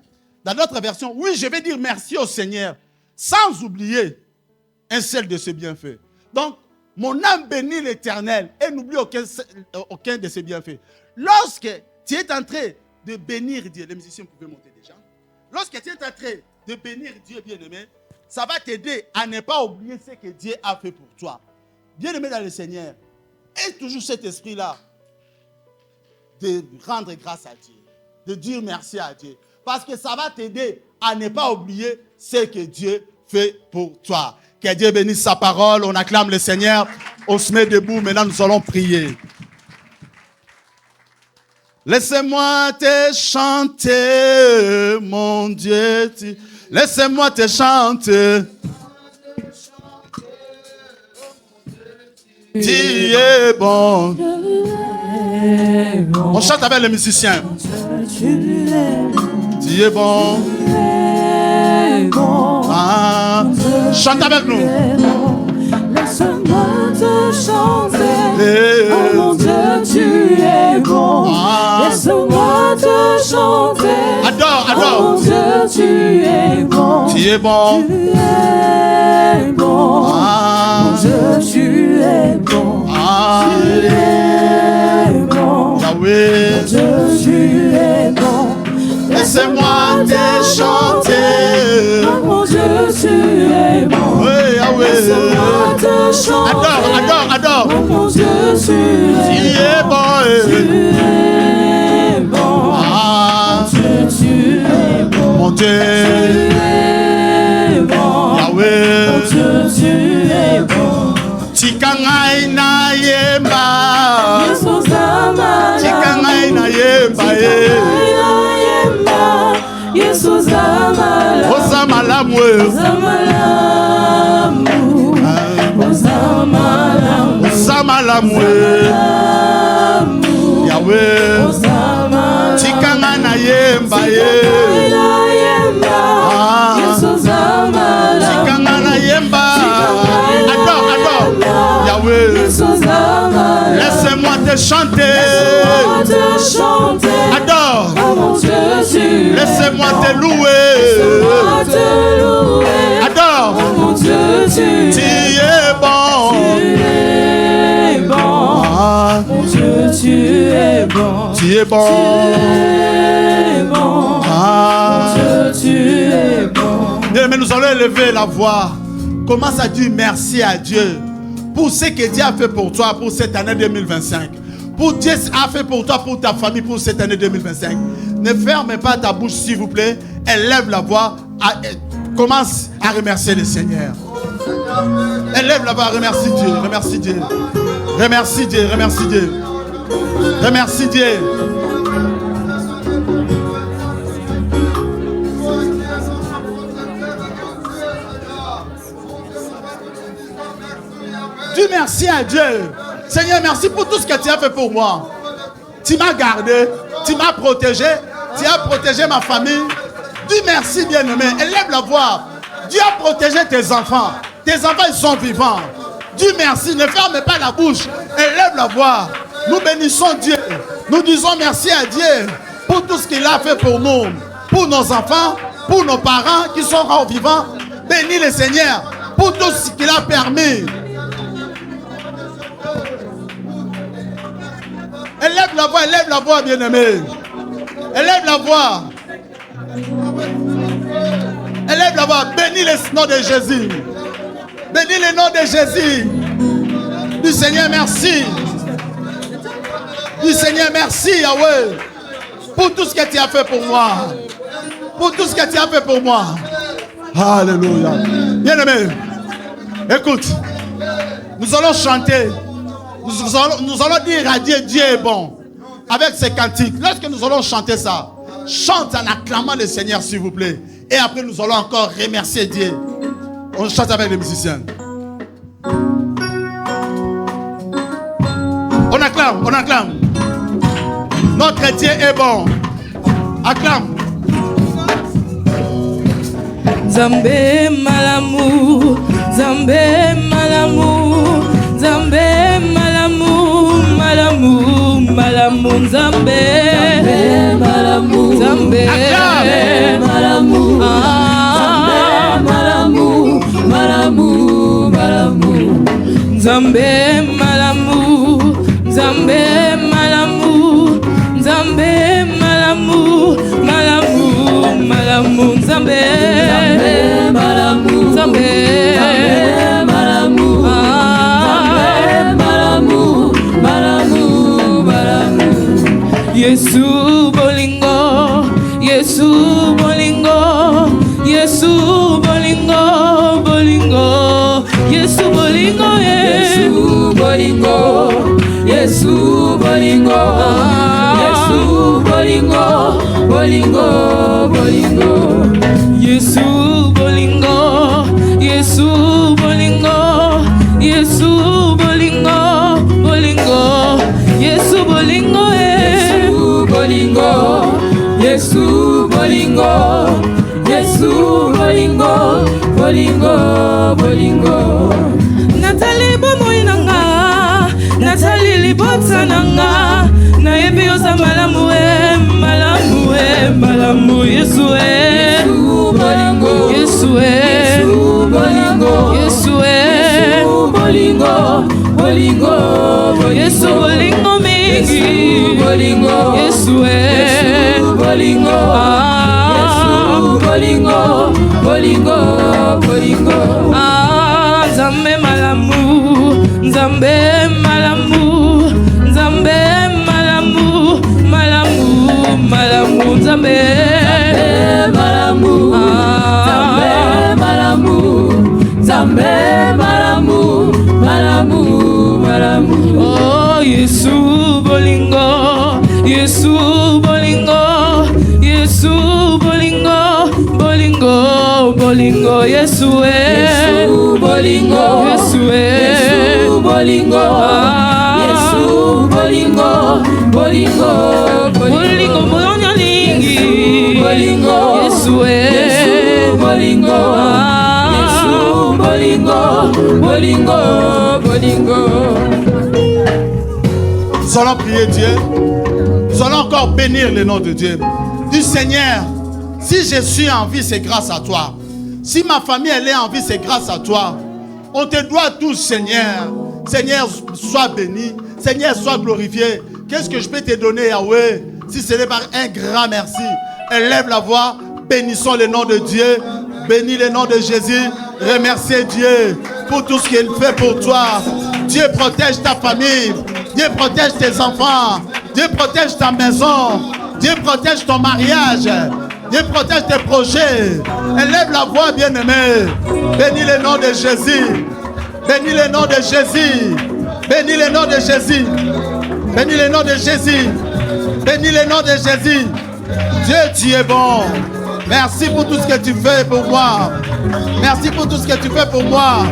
[SPEAKER 2] Dans notre version, oui, je vais dire merci au Seigneur, sans oublier un seul de ses bienfaits. Donc, mon âme bénit l'Éternel et n'oublie aucun de ses bienfaits. Lorsque tu es en train de bénir Dieu, les musiciens pouvaient monter déjà. Lorsque tu es en train de bénir Dieu, bien-aimé, ça va t'aider à ne pas oublier ce que Dieu a fait pour toi. Bien-aimé dans le Seigneur, aie toujours cet esprit-là de rendre grâce à Dieu, de dire merci à Dieu. Parce que ça va t'aider à ne pas oublier ce que Dieu fait pour toi. Que Dieu bénisse sa parole. On acclame le Seigneur. On se met debout. Maintenant, nous allons prier. Laissez-moi te chanter, mon Dieu. Laissez-moi te chanter. Tu es bon. On chante avec les musiciens. Tu es bon. Ah, chante avec nous.
[SPEAKER 4] Laisse-moi te chanter. Oh mon Dieu, tu es bon. Laisse-moi te chanter.
[SPEAKER 2] Adore,
[SPEAKER 4] adore. Oh mon Dieu, tu es bon.
[SPEAKER 2] Tu es bon.
[SPEAKER 4] Tu es bon. Mon Dieu, tu es bon. Tu es bon.
[SPEAKER 2] Yahweh.
[SPEAKER 4] Mon Dieu, tu es bon.
[SPEAKER 2] Laisse-moi te chanter.
[SPEAKER 4] Oh mon Dieu, tu es bon.
[SPEAKER 2] Oui, Yahweh.
[SPEAKER 4] Laisse-moi te chanter.
[SPEAKER 2] Adore, adore.
[SPEAKER 4] Oh mon Dieu, tu es bon.
[SPEAKER 2] Tu
[SPEAKER 4] es bon. Tu es bon.
[SPEAKER 2] Mon Dieu.
[SPEAKER 4] Tu es bon.
[SPEAKER 2] Yahweh.
[SPEAKER 4] Mon Dieu, tu es bon.
[SPEAKER 2] Tikangai na yemba.
[SPEAKER 4] Yesu zamala.
[SPEAKER 2] Tikangai na yemba.
[SPEAKER 4] Yesu zamala.
[SPEAKER 2] Ozamala mwe. Ozamala mwe. Yahweh. Tikanga na yemba ye. Tikanga na yemba. Adore. Yahweh. Laisse-moi te chanter. Adore. Laisse-moi te louer. Adore. Tu es bon.
[SPEAKER 4] Mon Dieu, tu es bon.
[SPEAKER 2] Tu es bon.
[SPEAKER 4] Mon Dieu, tu es bon.
[SPEAKER 2] Mais nous allons élever la voix. Commence à dire merci à Dieu pour ce que Dieu a fait pour toi pour cette année 2025. Pour Dieu a fait pour toi, pour ta famille, pour cette année 2025. Ne ferme pas ta bouche, s'il vous plaît. Élève la voix. Commence à remercier le Seigneur. Élève la voix, remercie Dieu. Remercie Dieu. Remercie Dieu, remercie Dieu. Remercie Dieu. Dis merci à Dieu. Seigneur, merci pour tout ce que tu as fait pour moi. Tu m'as gardé, tu m'as protégé, tu as protégé ma famille. Dis merci, bien-aimé. Élève la voix. Dieu a protégé tes enfants. Tes enfants, ils sont vivants. Dis merci, ne ferme pas la bouche. Élève la voix. Nous bénissons Dieu. Nous disons merci à Dieu pour tout ce qu'il a fait pour nous, pour nos enfants, pour nos parents qui sont encore vivants. Bénis le Seigneur pour tout ce qu'il a permis. Élève la voix, bien-aimé. Élève la voix. Élève la voix. Bénis le nom de Jésus. Bénis le nom de Jésus. Du Seigneur, merci. Du Seigneur, merci, Yahweh. Pour tout ce que tu as fait pour moi. Pour tout ce que tu as fait pour moi. Alléluia. Bien-aimé, écoute. Nous allons chanter. Nous allons dire à Dieu, Dieu est bon. Avec ces cantiques. Lorsque nous allons chanter ça, chante en acclamant le Seigneur, s'il vous plaît. Et après, nous allons encore remercier Dieu. On chante avec les musiciens. On acclame, on acclame. Notre Dieu est bon. Acclame.
[SPEAKER 1] Zambé malamu, Zambé malamu, Zambé malamu, malamu, malamu, Zambé malamu, Zambé malamu, Zambé malamu, malamu, malamu, Zambé malamu, Zambé malamu, Zambé malamu, malamu, malamu, Zambé malamu, Zambé malamu, Zambé malamu, malamu, malamu. Yesu bolingo, Yesu bolingo, Yesu bolingo, bolingo, Yesu bolingo, Yesu bolingo, Yesu bolingo, Yesu bolingo, bolingo, bolingo, Yesu bolingo, Yesu bolingo, Yesu bolingo, bolingo, Yesu bolingo, Yesu bolingo, Yesu bolingo, Yesu bolingo, bolingo, bolingo. Nathalie bomoy nanga, Nathalie libota nanga, na yebi osa malamu malamu malamu, Yesu Yesu bolingo, Yesu bolingo, Yesu bolingo, bolingo, Yesu bolingo mingi, bolingo, Yesu bolingo, Yesu bolingo, bolingo, bolingo. Nzambe malamu, Nzambe malamu, Nzambe malamu, malamu, malamu, Nzambe malamu, Nzambe malamu, Nzambe malamu, malamu, malamu. Oh Yesu bolingo, Yesu bolingo, Yesu bolingo, bolingo, bolingo, Yesu bolingo, Yesu bolingo, Yesu bolingo, bolingo, bolingo, bolingo lingi, bolingo, Yesu bolingo, Yesu bolingo, bolingo, bolingo.
[SPEAKER 2] Nous allons prier Dieu. Nous allons encore bénir le nom de Dieu. Du Seigneur, si je suis en vie, c'est grâce à toi. Si ma famille elle est en vie, c'est grâce à toi. On te doit tout, Seigneur. Seigneur, sois béni. Seigneur, sois glorifié. Qu'est-ce que je peux te donner, Yahweh, si ce n'est pas un grand merci? Élève la voix. Bénissons le nom de Dieu. Bénis le nom de Jésus. Remerciez Dieu pour tout ce qu'il fait pour toi. Dieu protège ta famille. Dieu protège tes enfants. Dieu protège ta maison. Dieu protège ton mariage. Dieu protège tes projets. Élève la voix, bien-aimé. Bénis le nom de Jésus. Bénis le nom de Jésus. Bénis le nom de Jésus. Bénis le nom de Jésus. Bénis le nom de Jésus. Dieu, tu es bon. Merci pour tout ce que tu fais pour moi. Merci pour tout ce que tu fais pour moi.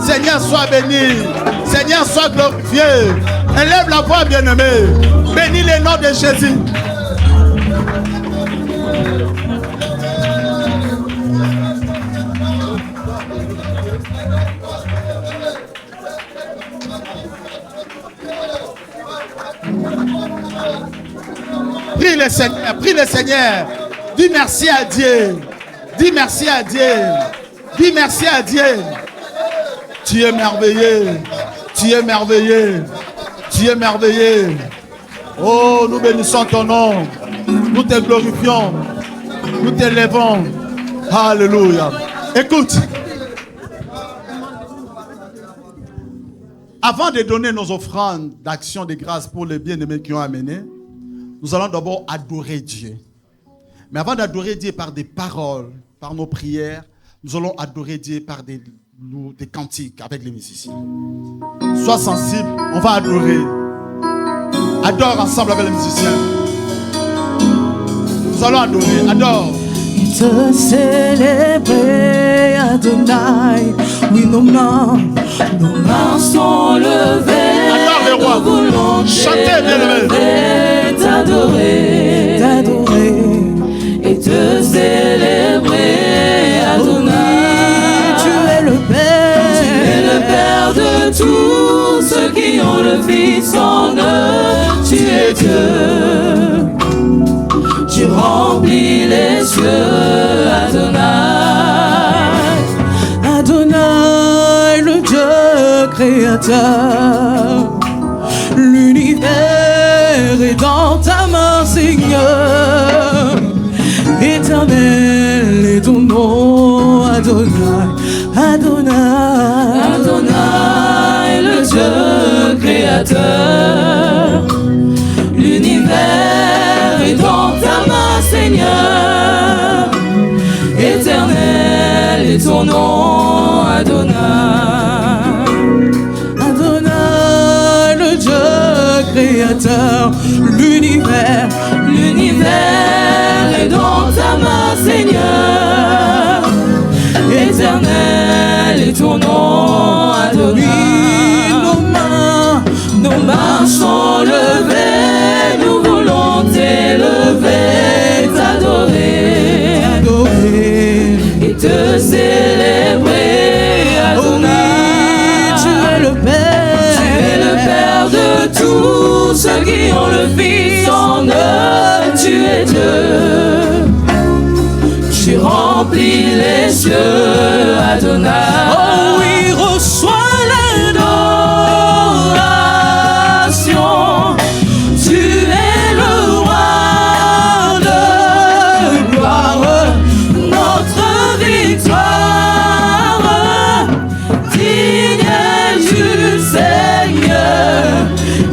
[SPEAKER 2] Seigneur, sois béni. Seigneur, sois glorifié. Élève la voix, bien-aimé. Bénis le nom de Jésus. Prie le Seigneur, prie le Seigneur. Dis merci à Dieu. Dis merci à Dieu. Dis merci à Dieu. Tu es merveilleux. Tu es merveilleux. Tu es merveilleux. Oh, nous bénissons ton nom. Nous te glorifions. Nous t'élevons. Alléluia. Écoute. Avant de donner nos offrandes d'action de grâce pour les bien-aimés qui ont amené, nous allons d'abord adorer Dieu. Mais avant d'adorer Dieu par des paroles, par nos prières, nous allons adorer Dieu par des cantiques avec les musiciens. Sois sensible, on va adorer. Adore ensemble avec les musiciens. Nous allons adorer, adore.
[SPEAKER 4] Te célébrer Adonai. Oui, nos mains sont levées.
[SPEAKER 2] Adore le roi. Chantez, bien-aimés.
[SPEAKER 4] T'adorer
[SPEAKER 1] et te célébrer Adonai.
[SPEAKER 4] Tu es le Père.
[SPEAKER 1] Tu es le Père de tous ceux qui ont le Fils en eux. Tu es Dieu. Tu remplis les cieux, Adonai.
[SPEAKER 4] Adonai, le Dieu créateur. L'univers est dans ta main, Seigneur. Éternel est ton nom, Adonai. Adonai.
[SPEAKER 1] Adonai, le Dieu créateur. L'univers est dans ta main, Seigneur. Éternel est ton nom, Adonai.
[SPEAKER 4] Adonai, le Dieu créateur. L'univers
[SPEAKER 1] est dans ta main, Seigneur. Éternel est ton nom, Adonai. Nos mains sont levées, nous voulons t'élever, t'adorer et te célébrer, Adonai.
[SPEAKER 4] Tu es le Père.
[SPEAKER 1] Tu es le Père de tous ceux qui ont le Fils en eux. Tu es Dieu. Tu remplis les cieux, Adonai.
[SPEAKER 4] Oh oui, reçois l'adoration.
[SPEAKER 1] Tu es le roi de gloire, notre victoire. Digne es-tu, Seigneur,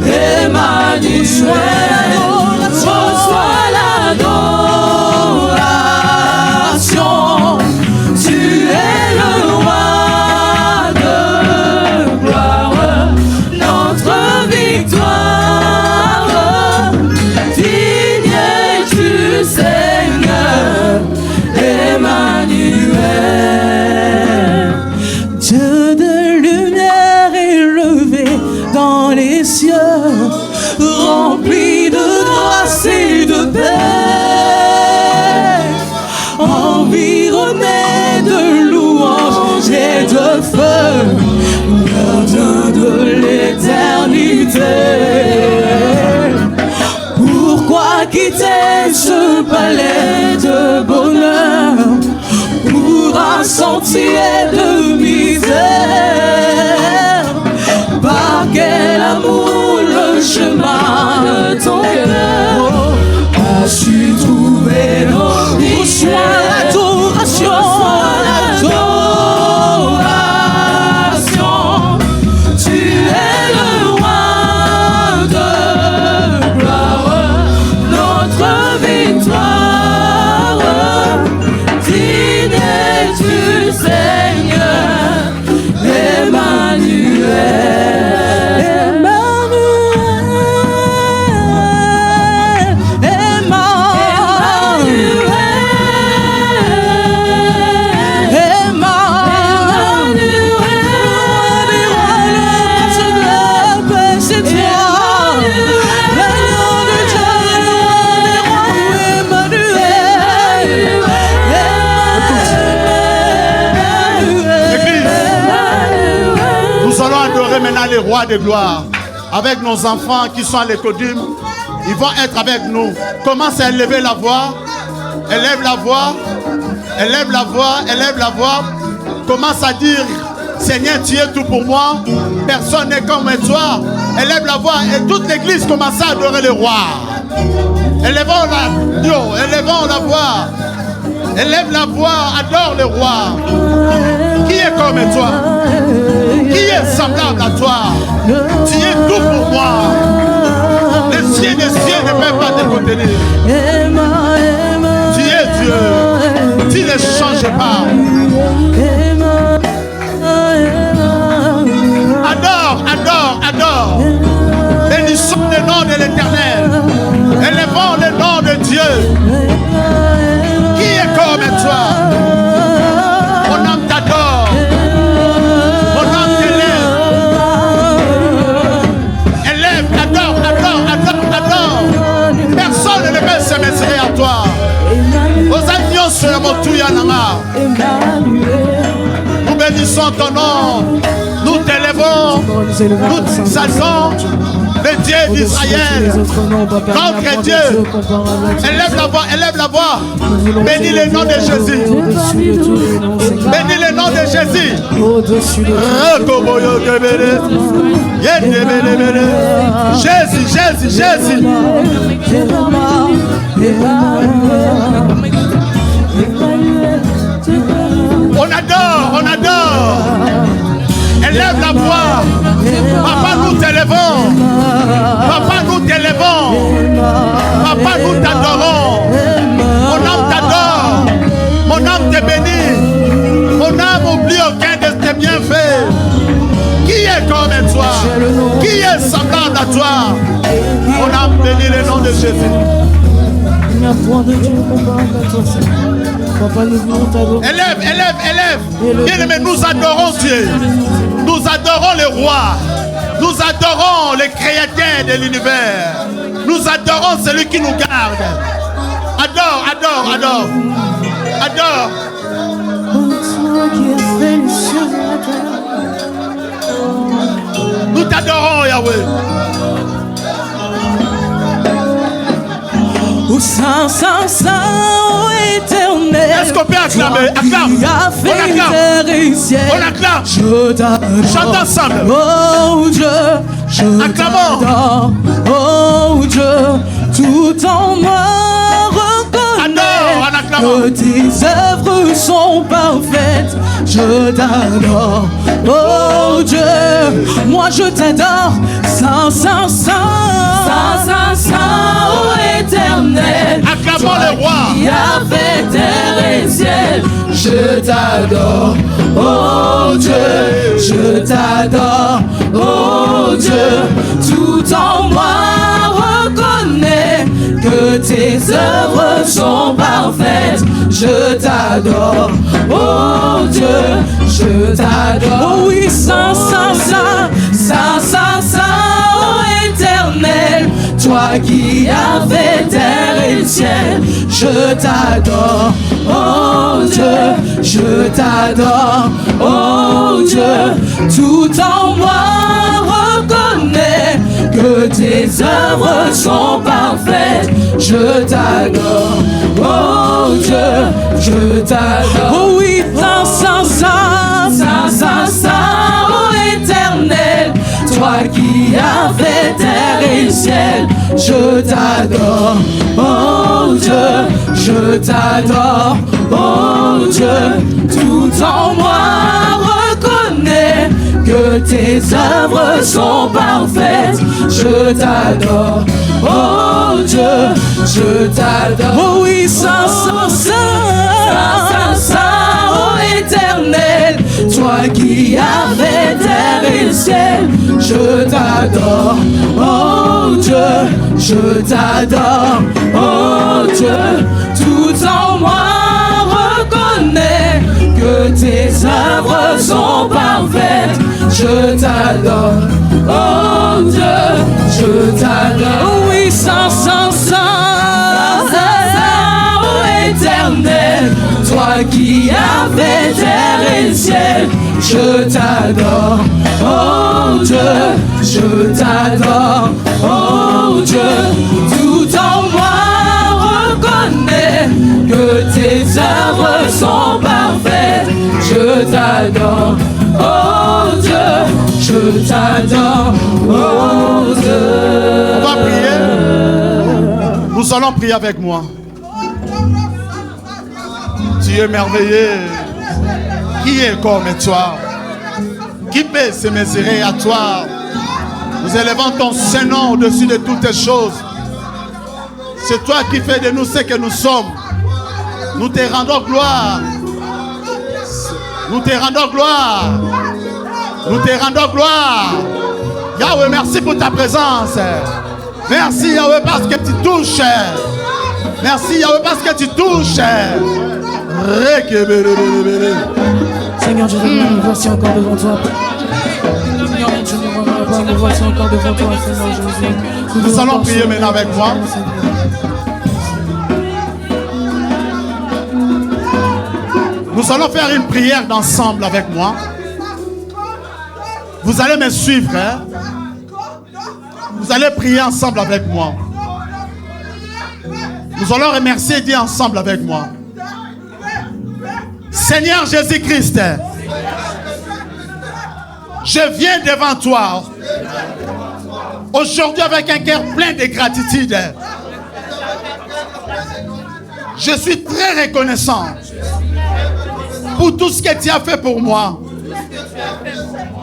[SPEAKER 1] Emmanuel. Reçois l'adoration. Tu es le roi de gloire, notre victoire. Digne es-tu, Seigneur, Emmanuel.
[SPEAKER 4] Dieu de lumière élevé dans les cieux, rempli de grâce et de paix, environné de louanges et de feu, gardien de l'éternité. Pourquoi quitter ce palais de bonheur pour un sentier de misère? Par quel amour le chemin de ton cœur as-tu trouvé nos vies? Reçois l'adoration, l'adoration. Tu es le roi de gloire, notre victoire. Digne es-tu, Seigneur.
[SPEAKER 2] adorer maintenant les rois de gloire. Avec nos enfants qui sont à l'écodime, ils vont être avec nous. Commence à élever la voix. Élève la voix. Élève la voix. Élève la voix. Commence à dire, Seigneur, tu es tout pour moi. Personne n'est comme toi. Élève la voix et toute l'église commence à adorer le roi. Élevons la voix. Élève la voix, adore le roi. Qui est comme toi? Qui est semblable à toi? Tu es tout pour moi. Les cieux des cieux ne peuvent pas te contenir. Tu es Dieu. Tu ne changes pas. Adore, adore, adore. Bénissons le nom de l'Éternel. Élevons le nom de Dieu. Qui est comme toi? Mon âme t'adore. Mon âme t'élève. Élève, adore, adore, adore, adore. Personne ne peut se mesurer à toi. Aux agneaux sur mon touyanama. Nous bénissons ton nom. Nous t'élevons. Nous t'exaltons. Le Dieu d'Israël, notre Dieu. Élève la voix, élève la voix. Bénis le nom de Jésus. Bénis le nom de Jésus. Jésus, Jésus, Jésus. On adore, on adore. Élève la voix. Papa, nous t'élevons. Papa, nous t'élevons. Papa, nous t'adorons. Mon âme t'adore. Mon âme te bénit. Mon âme oublie aucun de tes bienfaits. Qui est comme toi? Qui est semblable à toi? Mon âme bénit le nom de Jésus.
[SPEAKER 4] Il n'y a point de Dieu comparable à toi, Seigneur. Papa, nous voulons t'adorer.
[SPEAKER 2] Élève, élève, élève. Bien-aimés, nous adorons Dieu. Nous adorons le roi. Nous adorons le créateur de l'univers. Nous adorons celui qui nous garde. Adore, adore, adore. Adore.
[SPEAKER 4] Toi qui as fait les cieux et la terre.
[SPEAKER 2] Nous t'adorons, Yahweh.
[SPEAKER 4] Au Saint, Saint, Saint, ô éternel.
[SPEAKER 2] Est-ce qu'on peut acclamer? Acclame. On acclame. On acclame.
[SPEAKER 4] Je t'adore.
[SPEAKER 2] Chante ensemble.
[SPEAKER 4] Oh Dieu, je t'adore. Oh Dieu, tout en moi reconnaît que tes œuvres sont parfaites. Je t'adore. Oh Dieu, moi je t'adore. Saint, Saint, Saint.
[SPEAKER 1] Saint, Saint, Saint, ô éternel.
[SPEAKER 2] Acclamons le roi.
[SPEAKER 1] Qui a fait terre et ciel. Je t'adore. Oh Dieu, je t'adore. Oh Dieu, tout en moi reconnaît que tes œuvres sont parfaites. Je t'adore. Oh Dieu, je t'adore.
[SPEAKER 4] Oh oui, Saint, Saint, Saint.
[SPEAKER 1] Saint, Saint, Saint, ô éternel, toi qui as fait terre et ciel, je t'adore. Oh Dieu, je t'adore. Oh Dieu, tout en moi reconnaît que tes œuvres sont parfaites. Je t'adore. Oh Dieu, je t'adore.
[SPEAKER 4] Oh oui, Saint, Saint, Saint.
[SPEAKER 1] Saint, Saint, Saint, ô éternel, toi qui as fait terre et ciel, je t'adore. Oh Dieu, je t'adore. Oh Dieu, tout en moi reconnaît que tes œuvres sont parfaites. Je t'adore. Oh Dieu, je t'adore.
[SPEAKER 4] Oh oui, Saint, Saint, Saint.
[SPEAKER 1] Saint, Saint, Saint, ô éternel, toi qui as fait terre et ciel, je t'adore. Oh Dieu, je t'adore. Oh Dieu, tout en moi reconnaît que tes œuvres sont parfaites. Je t'adore. Oh Dieu, je t'adore.
[SPEAKER 4] Oh oui, Saint, Saint, Saint.
[SPEAKER 1] Saint, ô éternel, toi qui as fait terre et
[SPEAKER 4] des ciels, je t'adore, oh Dieu, je t'adore, oh Dieu, tout en moi reconnais que tes œuvres sont parfaites, je t'adore, oh Dieu, je t'adore, oh Dieu.
[SPEAKER 2] On va prier. Nous allons prier avec moi. Tu es merveilleux. Qui est comme toi? Qui peut se mesurer à toi? Nous élevons ton Saint-Nom au-dessus de toutes les choses. C'est toi qui fais de nous ce que nous sommes. Nous te rendons gloire. Nous te rendons gloire. Nous te rendons gloire. Yahweh, merci pour ta présence. Merci Yahweh parce que tu touches. Merci Yahweh parce que tu touches.
[SPEAKER 4] Seigneur Jésus, nous voici encore devant toi. Seigneur Jésus, nous voici encore devant toi, Seigneur Jésus.
[SPEAKER 2] Nous allons prier maintenant avec moi. Nous allons faire une prière d'ensemble avec moi. Vous allez me suivre. Hein? Vous allez prier ensemble avec moi. Nous allons remercier Dieu ensemble avec moi. Seigneur Jésus-Christ, je viens devant toi aujourd'hui avec un cœur plein de gratitude. Je suis très reconnaissant pour tout ce que tu as fait pour moi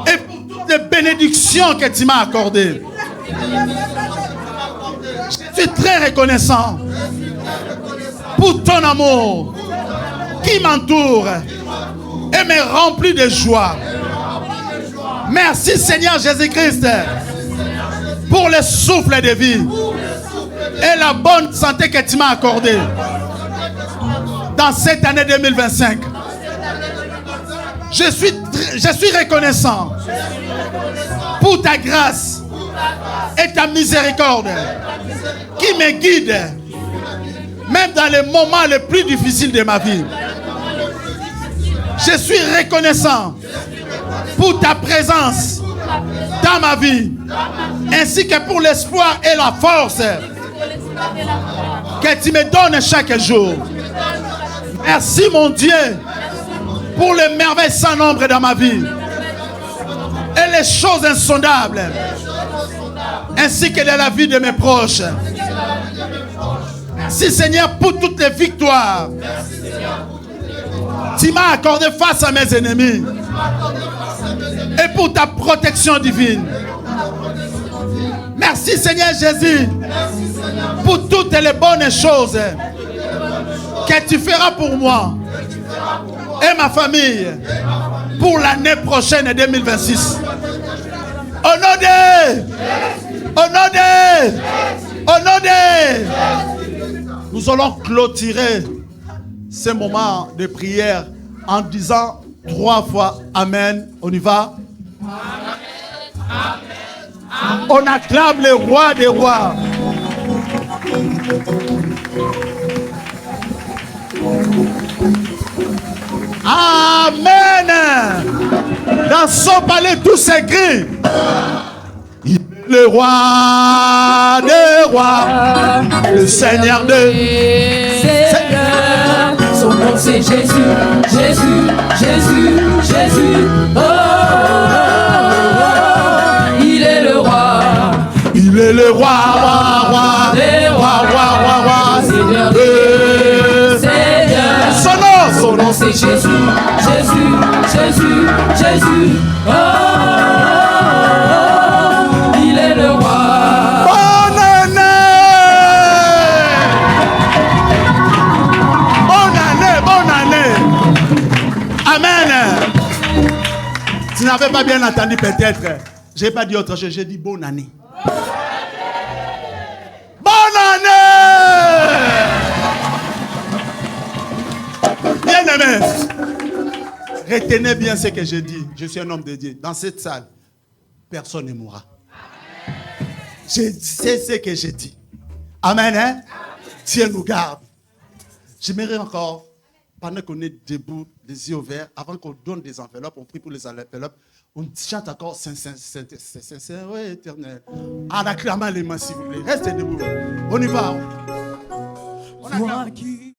[SPEAKER 2] et pour toutes les bénédictions que tu m'as accordées. Je suis très reconnaissant pour ton amour qui m'entoure et me remplit de joie. Merci Seigneur Jésus-Christ pour le souffle de vie et la bonne santé que tu m'as accordée dans cette année 2025. Je suis reconnaissant pour ta grâce et ta miséricorde qui me guide même dans les moments les plus difficiles de ma vie. Je suis reconnaissant pour ta présence dans ma vie, ainsi que pour l'espoir et la force que tu me donnes chaque jour. Merci mon Dieu pour les merveilles sans nombre dans ma vie et les choses insondables, ainsi que dans la vie de mes proches. Merci Seigneur pour toutes les victoires tu m'as accordé face à mes ennemis et pour ta protection divine. Merci Seigneur Jésus pour toutes les bonnes choses que tu feras pour moi et ma famille pour l'année prochaine 2026. Au nom de nous allons clôturer ce moment de prière en disant 3 fois Amen. On y va? Amen. On acclame le roi des rois. Amen. Dans son palais tout s'écrit. Le roi des rois, le Seigneur des
[SPEAKER 4] Seigneurs. Son nom c'est Jésus, Jésus, Jésus, Jésus. Oh, oh, oh, il est le roi.
[SPEAKER 2] Il est le roi, roi des rois, roi,
[SPEAKER 4] Seigneur des Seigneurs. Son nom c'est Jésus, Jésus, Jésus, Jésus. Oh, oh, oh, il est le roi.
[SPEAKER 2] Tu n'avais pas bien entendu peut-être. Je n'ai pas dit autre chose, j'ai dit bonne année. Bonne année! Bien-aimé, retenez bien ce que je dis. Je suis un homme de Dieu. Dans cette salle, personne ne mourra. Je sais ce que je dis. Amen, hein? Dieu nous garde. J'aimerais encore, pendant qu'on est debout, les yeux ouverts, avant qu'on donne des enveloppes, on prie pour les enveloppes, on chante encore Saint, ouais, éternel. En acclamant les mains, s'il vous plaît. Restez debout. On y va. On acclame.